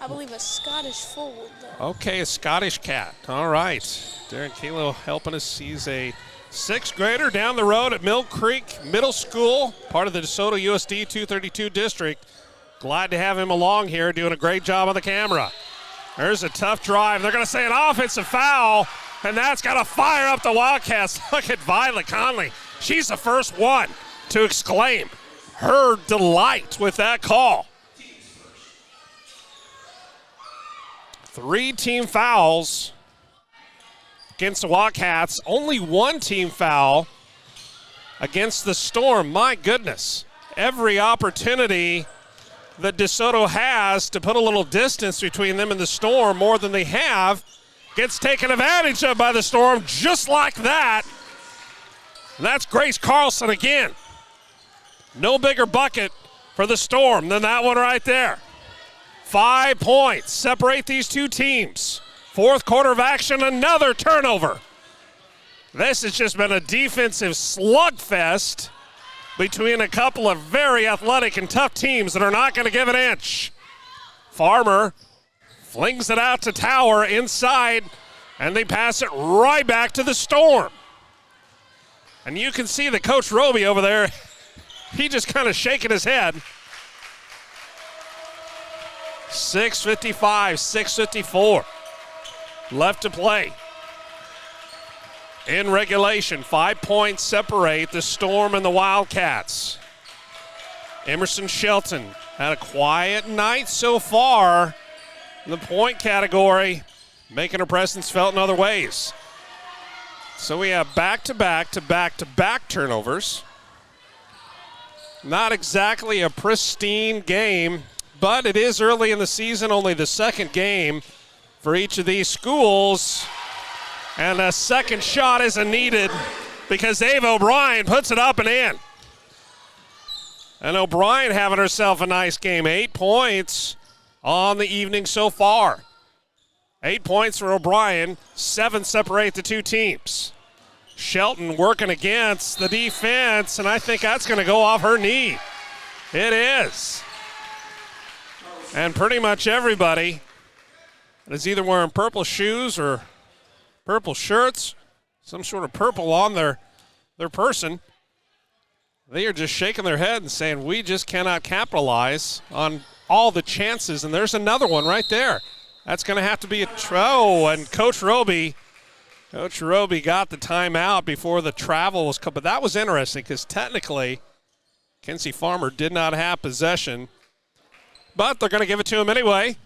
I believe a Scottish fold. Okay, a Scottish cat. All right. Darren Kalo helping us. He's a 6th grader down the road at Mill Creek Middle School, part of the DeSoto USD 232 district. Glad to have him along here, doing a great job on the camera. There's a tough drive. They're going to say an offensive foul, and that's got to fire up the Wildcats. Look at Violet Conley. She's the first one to exclaim her delight with that call. 3 team fouls against the Wildcats. Only 1 team foul against the Storm. My goodness. Every opportunity that DeSoto has to put a little distance between them and the Storm, more than they have, gets taken advantage of by the Storm just like that. And that's Grace Carlson again. No bigger bucket for the Storm than that one right there. 5 points separate these two teams. 4th quarter of action, another turnover. This has just been a defensive slugfest between a couple of very athletic and tough teams that are not going to give an inch. Farmer flings it out to Tower inside, and they pass it right back to the Storm. And you can see that Coach Roby over there, he just kind of shaking his head. 6:55, 6:54 left to play. In regulation, 5 points separate the Storm and the Wildcats. Emerson Shelton had a quiet night so far in the point category, making her presence felt in other ways. So we have back-to-back turnovers. Not exactly a pristine game, but it is early in the season, only the 2nd game for each of these schools. And a second shot isn't needed because Ava O'Brien puts it up and in. And O'Brien having herself a nice game. 8 points on the evening so far. 8 points for O'Brien. 7 separate the two teams. Shelton working against the defense, and I think that's going to go off her knee. It is. And pretty much everybody is either wearing purple shoes or purple shirts, some sort of purple on their person. They are just shaking their head and saying, we just cannot capitalize on all the chances. And there's another one right there. That's going to have to be a throw. And Coach Roby got the timeout before the travel was cut. But that was interesting because technically Kenzie Farmer did not have possession. But they're going to give it to him anyway.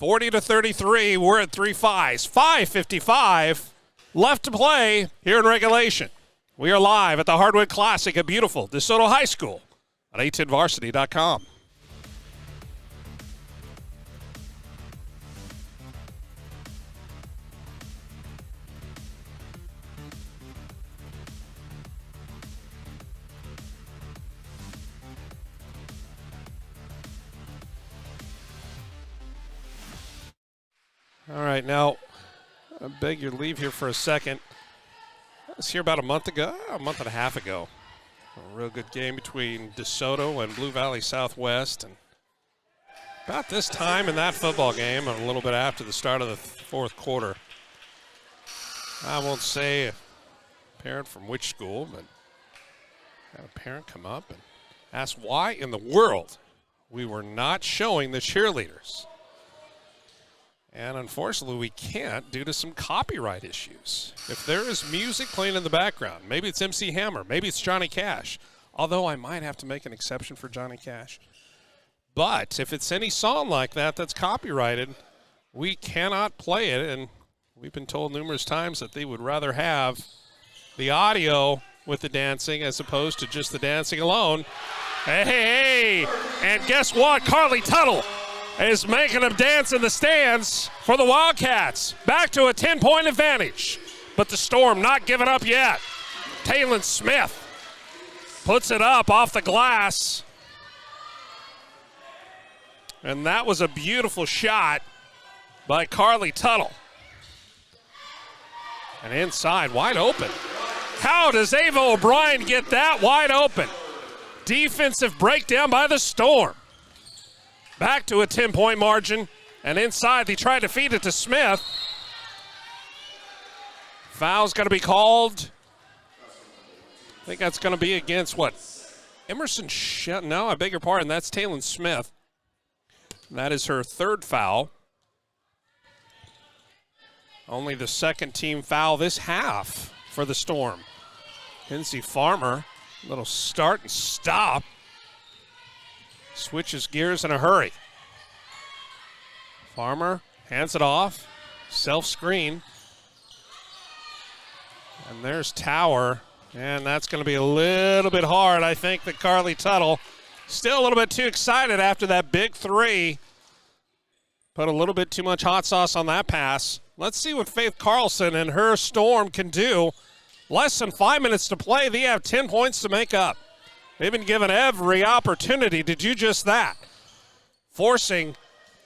40-33, we're at 3-5. 5:55 left to play here in regulation. We are live at the Hardwood Classic at beautiful DeSoto High School at a10varsity.com. All right, now, I beg your leave here for a second. I was here about a month and a half ago. A real good game between DeSoto and Blue Valley Southwest. And about this time in that football game, a little bit after the start of the 4th quarter, I won't say a parent from which school, but I had a parent come up and ask why in the world we were not showing the cheerleaders. And unfortunately, we can't due to some copyright issues. If there is music playing in the background, maybe it's MC Hammer, maybe it's Johnny Cash, although I might have to make an exception for Johnny Cash. But if it's any song like that that's copyrighted, we cannot play it. And we've been told numerous times that they would rather have the audio with the dancing as opposed to just the dancing alone. Hey. And guess what? Carly Tuttle is making them dance in the stands for the Wildcats. Back to a 10-point advantage. but the Storm not giving up yet. Taylon Smith puts it up off the glass. And that was a beautiful shot by Carly Tuttle. And inside, wide open. How does Ava O'Brien get that wide open? Defensive breakdown by the Storm. Back to a 10-point margin. And inside, they try to feed it to Smith. Foul's going to be called. I think that's going to be against what? Emerson no, I beg your pardon. That's Taylon Smith. That is her third foul. Only the second team foul this half for the Storm. Kinsey Farmer, little start and stop. Switches gears in a hurry. Farmer hands it off. Self-screen. And there's Tower. And that's going to be a little bit hard. I think that Carly Tuttle still a little bit too excited after that big three. Put a little bit too much hot sauce on that pass. Let's see what Faith Carlson and her Storm can do. Less than 5 minutes to play. They have 10 points to make up. They've been given every opportunity to do just that, forcing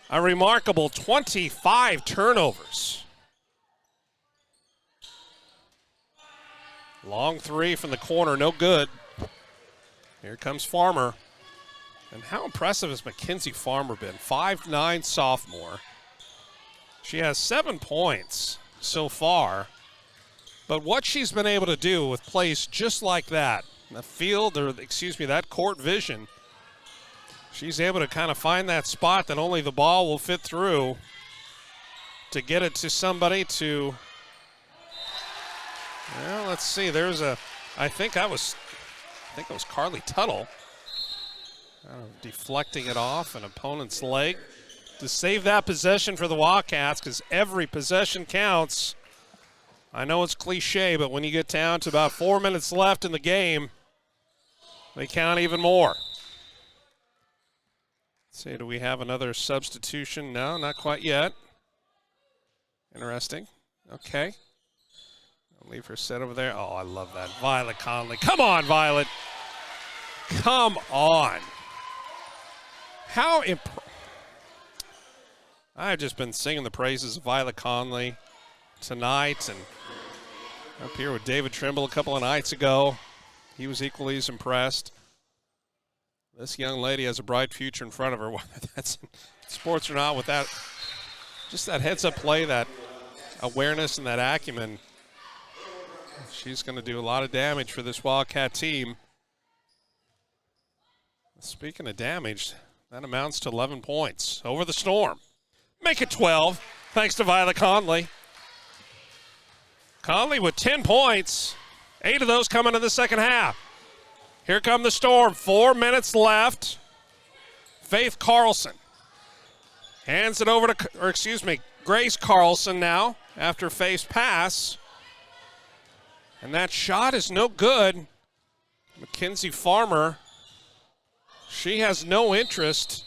a remarkable 25 turnovers. Long three from the corner, no good. Here comes Farmer. And how impressive has Mackenzie Farmer been? 5'9" sophomore. She has 7 points so far. But what she's been able to do with plays just like that, that court vision, she's able to kind of find that spot that only the ball will fit through to get it to somebody to, well, let's see. I think it was Carly Tuttle deflecting it off an opponent's leg to save that possession for the Wildcats, because every possession counts. I know it's cliche, but when you get down to about 4 minutes left in the game, they count even more. Let's see, do we have another substitution? No, not quite yet. Interesting. Okay. I'll leave her set over there. Oh, I love that. Violet Conley. Come on, Violet. Come on. I've just been singing the praises of Violet Conley tonight and up here with David Trimble a couple of nights ago. He was equally as impressed. This young lady has a bright future in front of her, whether that's in sports or not, with that, just that heads-up play, that awareness and that acumen. She's going to do a lot of damage for this Wildcat team. Speaking of damage, that amounts to 11 points over the Storm. Make it 12, thanks to Violet Conley. Conley with 10 points, 8 of those coming in the second half. Here come the Storm, 4 minutes left. Faith Carlson hands it over to, Grace Carlson now after Faith's pass. And that shot is no good. Mackenzie Farmer, she has no interest.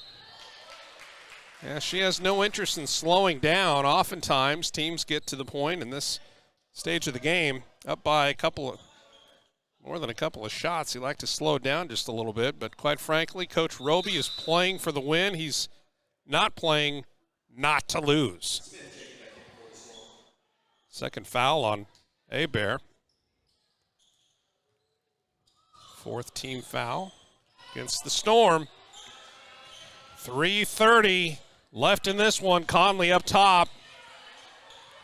Yeah, she has no interest in slowing down. Oftentimes, teams get to the point in this stage of the game, up by more than a couple of shots. They like to slow down just a little bit, but quite frankly, Coach Roby is playing for the win. He's not playing not to lose. Second foul on Hebert. Fourth team foul against the Storm. 3:30 left in this one. Conley up top.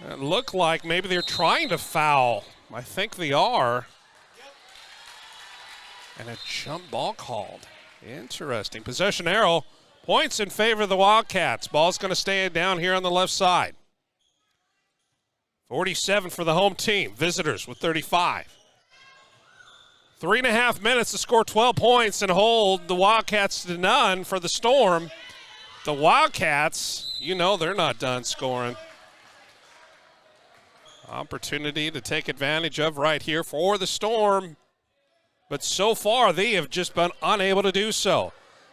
It looked like maybe they're trying to foul. I think they are. And a jump ball called. Interesting. Possession arrow points in favor of the Wildcats. Ball's going to stay down here on the left side. 47 for the home team. Visitors with 35. 3.5 minutes to score 12 points and hold the Wildcats to none for the Storm. The Wildcats, they're not done scoring. Opportunity to take advantage of right here for the Storm. But so far, they have just been unable to do so.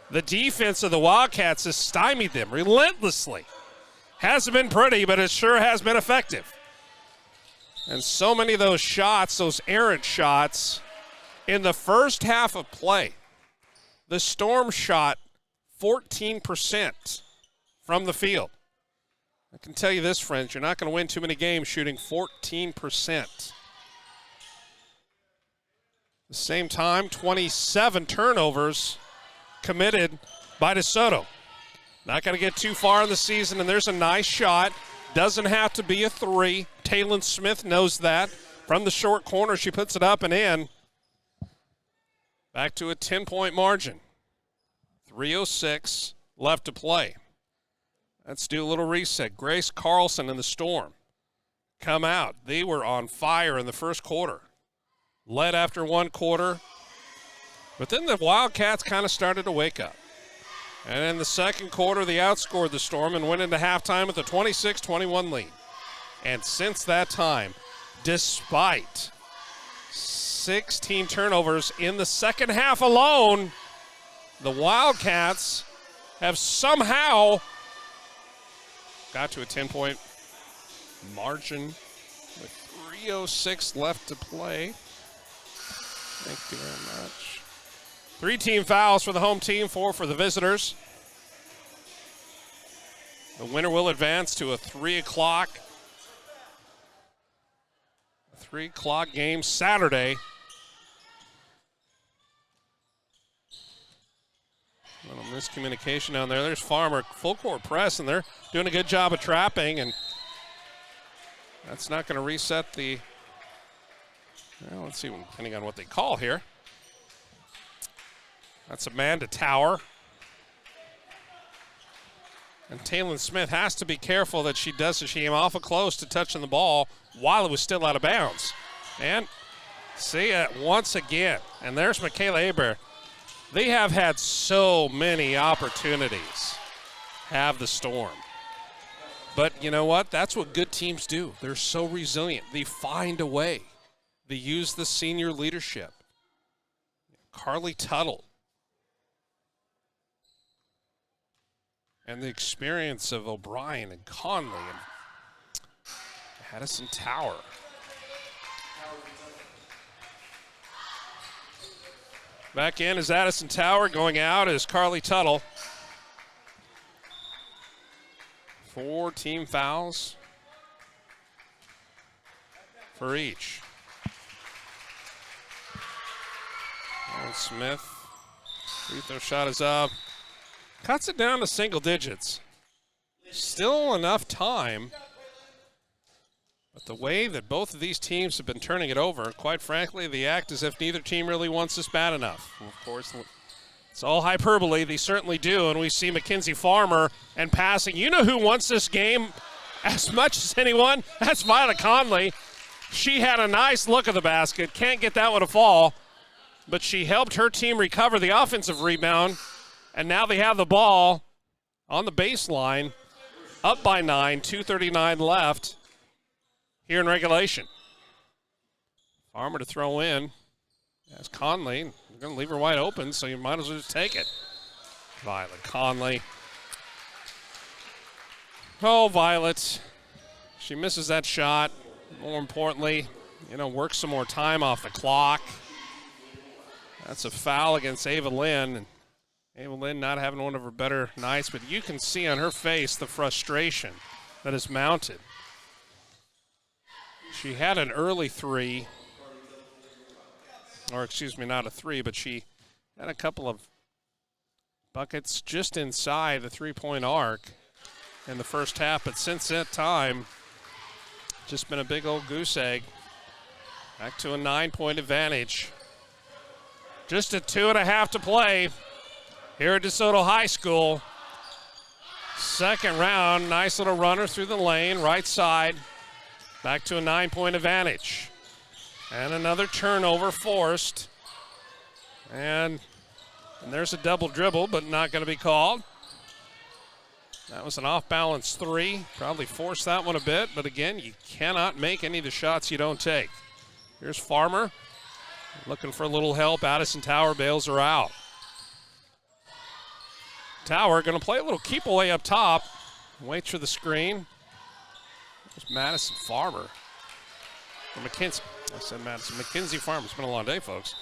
The defense of the Wildcats has stymied them relentlessly. Hasn't been pretty, but it sure has been effective. And so many of those shots, those errant shots, in the first half of play. The Storm shot 14% from the field. I can tell you this, friends, you're not going to win too many games shooting 14%. At the same time, 27 turnovers committed by DeSoto. Not going to get too far in the season, and there's a nice shot. Doesn't have to be a three. Taylon Smith knows that. From the short corner, she puts it up and in. Back to a 10-point margin. 3:06 left to play. Let's do a little reset. Grace Carlson and the Storm come out. They were on fire in the first quarter. Led after one quarter. But then the Wildcats kind of started to wake up. And in the second quarter, they outscored the Storm and went into halftime with a 26-21 lead. And since that time, despite 16 turnovers in the second half alone, the Wildcats have somehow got to a 10-point margin with 3:06 left to play. Thank you very much. 3 team fouls for the home team, 4 for the visitors. The winner will advance to a 3 o'clock game Saturday. A little miscommunication down there. There's Farmer, full court press, and they're doing a good job of trapping, and that's not going to reset the, well, let's see, depending on what they call here. That's Amanda Tower. And Taylon Smith has to be careful that she does it. She came awful close to touching the ball while it was still out of bounds. And see it once again. And there's Michaela Aber. They have had so many opportunities, have the Storm. But you know what? That's what good teams do. They're so resilient. They find a way. They use the senior leadership. Carly Tuttle. And the experience of O'Brien and Conley and Addison Tower. Back in is Addison Tower. Going out is Carly Tuttle. 4 team fouls for each. Aaron Smith. Free throw shot is up. Cuts it down to single digits. Still enough time. But the way that both of these teams have been turning it over, quite frankly, they act as if neither team really wants this bad enough. Well, of course, it's all hyperbole. They certainly do. And we see Mackenzie Farmer and passing. You know who wants this game as much as anyone? That's Violet Conley. She had a nice look at the basket. Can't get that one to fall. But she helped her team recover the offensive rebound. And now they have the ball on the baseline, up by 9, 2:39 left here in regulation. Farmer to throw in. As Conley, you're going to leave her wide open, so you might as well just take it. Violet Conley. Oh, Violet. She misses that shot. More importantly, work some more time off the clock. That's a foul against Ava Lynn. Ava Lynn not having one of her better nights, but you can see on her face the frustration that is mounted. She had an early three, or excuse me, not a three, but she had a couple of buckets just inside the three-point arc in the first half, but since that time, just been a big old goose egg. Back to a 9-point advantage. Just a 2.5 to play here at DeSoto High School. Second round, nice little runner through the lane, right side. Back to a 9-point advantage. And another turnover forced. And there's a double dribble, but not going to be called. That was an off-balance three. Probably forced that one a bit, but again, you cannot make any of the shots you don't take. Here's Farmer looking for a little help. Addison Tower bails her out. Tower going to play a little keep away up top. Waits for the screen. There's Madison Farmer. McKinsey. I said Madison. McKinsey Farmer. It's been a long day, folks.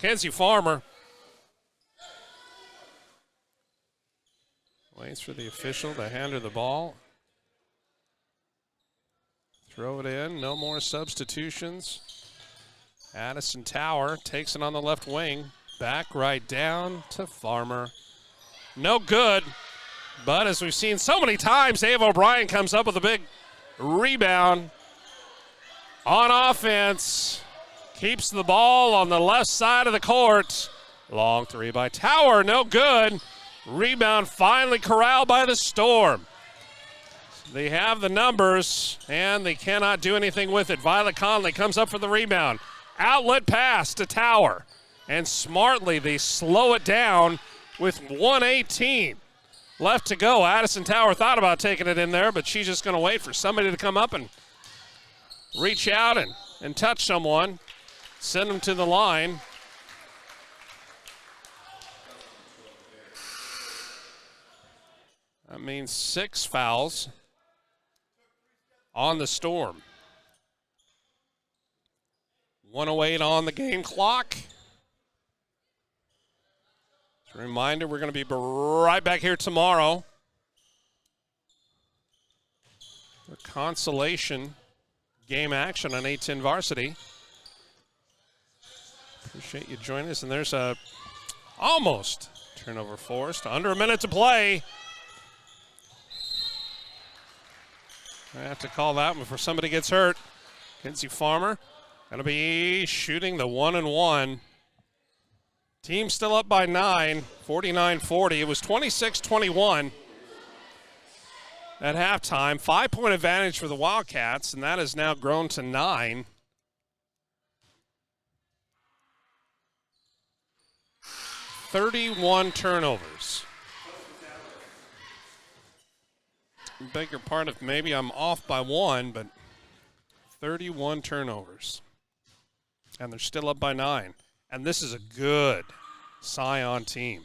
McKinsey Farmer. Waits for the official to hand her the ball. Throw it in. No more substitutions. Addison Tower takes it on the left wing. Back right down to Farmer. No good. But as we've seen so many times, Ava O'Brien comes up with a big rebound on offense. Keeps the ball on the left side of the court. Long three by Tower. No good. Rebound finally corralled by the Storm. They have the numbers, and they cannot do anything with it. Violet Conley comes up for the rebound. Outlet pass to Tower. And smartly, they slow it down with 1:18 left to go. Addison Tower thought about taking it in there, but she's just going to wait for somebody to come up and reach out and touch someone. Send them to the line. That means 6 fouls on the Storm. 1:08 on the game clock. Just a reminder, we're going to be right back here tomorrow. The consolation game action on 810 Varsity. Appreciate you joining us. And there's a almost turnover forced. Under a minute to play. I have to call that one before somebody gets hurt. Kinsey Farmer going to be shooting the 1-and-1. Team still up by 9, 49-40. It was 26-21 at halftime. 5-point advantage for the Wildcats, and that has now grown to 9. $31 turnovers. Beg your pardon if maybe I'm off by 1, but 31 turnovers. And they're still up by 9. And this is a good Sion team.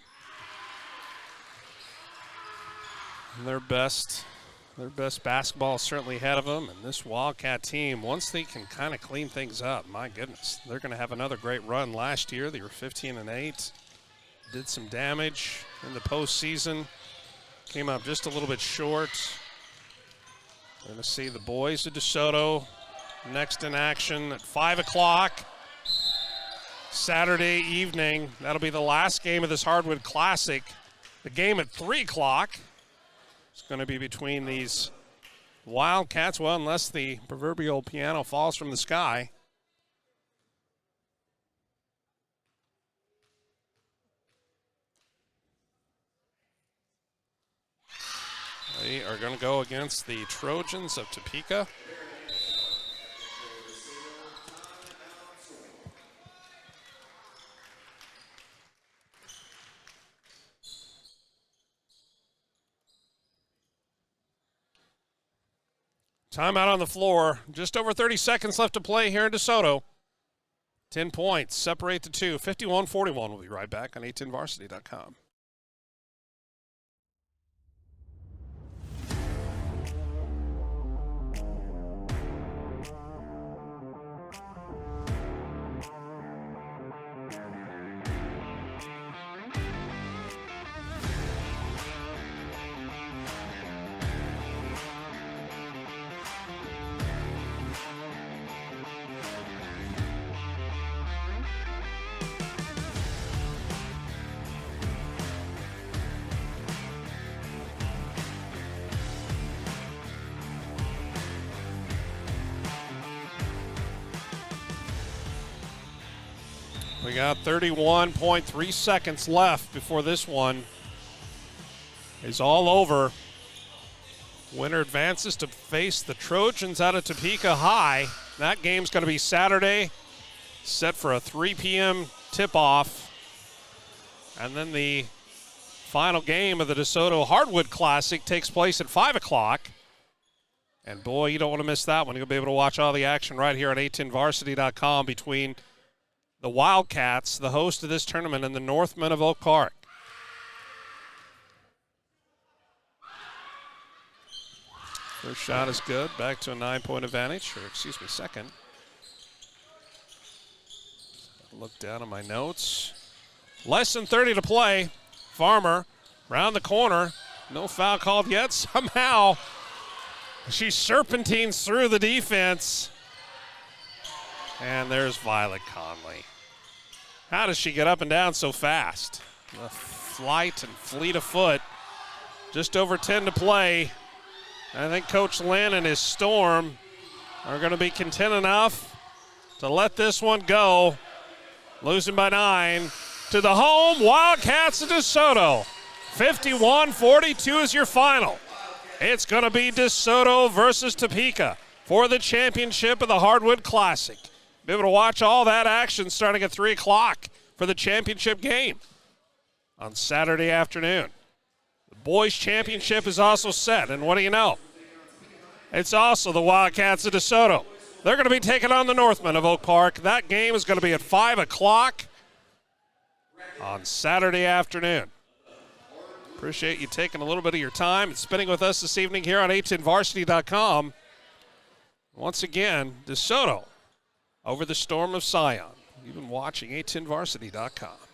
And their best basketball is certainly ahead of them. And this Wildcat team, once they can kind of clean things up, my goodness, they're going to have another great run. Last year, they were 15-8. Did some damage in the postseason. Came up just a little bit short. We're going to see the boys of DeSoto next in action at 5 o'clock Saturday evening. That'll be the last game of this Hardwood Classic. The game at 3 o'clock is going to be between these Wildcats, well, unless the proverbial piano falls from the sky. They are going to go against the Trojans of Topeka. Timeout on the floor. Just over 30 seconds left to play here in DeSoto. 10 points separate the two. 51-41. We'll be right back on 810varsity.com. We got 31.3 seconds left before this one is all over. Winner advances to face the Trojans out of Topeka High. That game's going to be Saturday, set for a 3 p.m. tip-off. And then the final game of the DeSoto Hardwood Classic takes place at 5 o'clock. And boy, you don't want to miss that one. You'll be able to watch all the action right here on 810varsity.com between the Wildcats, the host of this tournament, and the Northmen of Oak Park. First shot is good. Back to a 9-point advantage, or excuse me, second. Look down at my notes. Less than 30 to play. Farmer round the corner. No foul called yet. Somehow she serpentines through the defense. And there's Violet Conley. How does she get up and down so fast? The flight and fleet of foot. Just over 10 to play. I think Coach Lynn and his Storm are going to be content enough to let this one go. Losing by 9 to the home Wildcats of DeSoto. 51-42 is your final. It's going to be DeSoto versus Topeka for the championship of the Hardwood Classic. Be able to watch all that action starting at 3 o'clock for the championship game on Saturday afternoon. The boys' championship is also set, and what do you know? It's also the Wildcats of DeSoto. They're going to be taking on the Northmen of Oak Park. That game is going to be at 5 o'clock on Saturday afternoon. Appreciate you taking a little bit of your time and spending with us this evening here on a10varsity.com. Once again, DeSoto over the Storm of Sion. You've been watching a10varsity.com.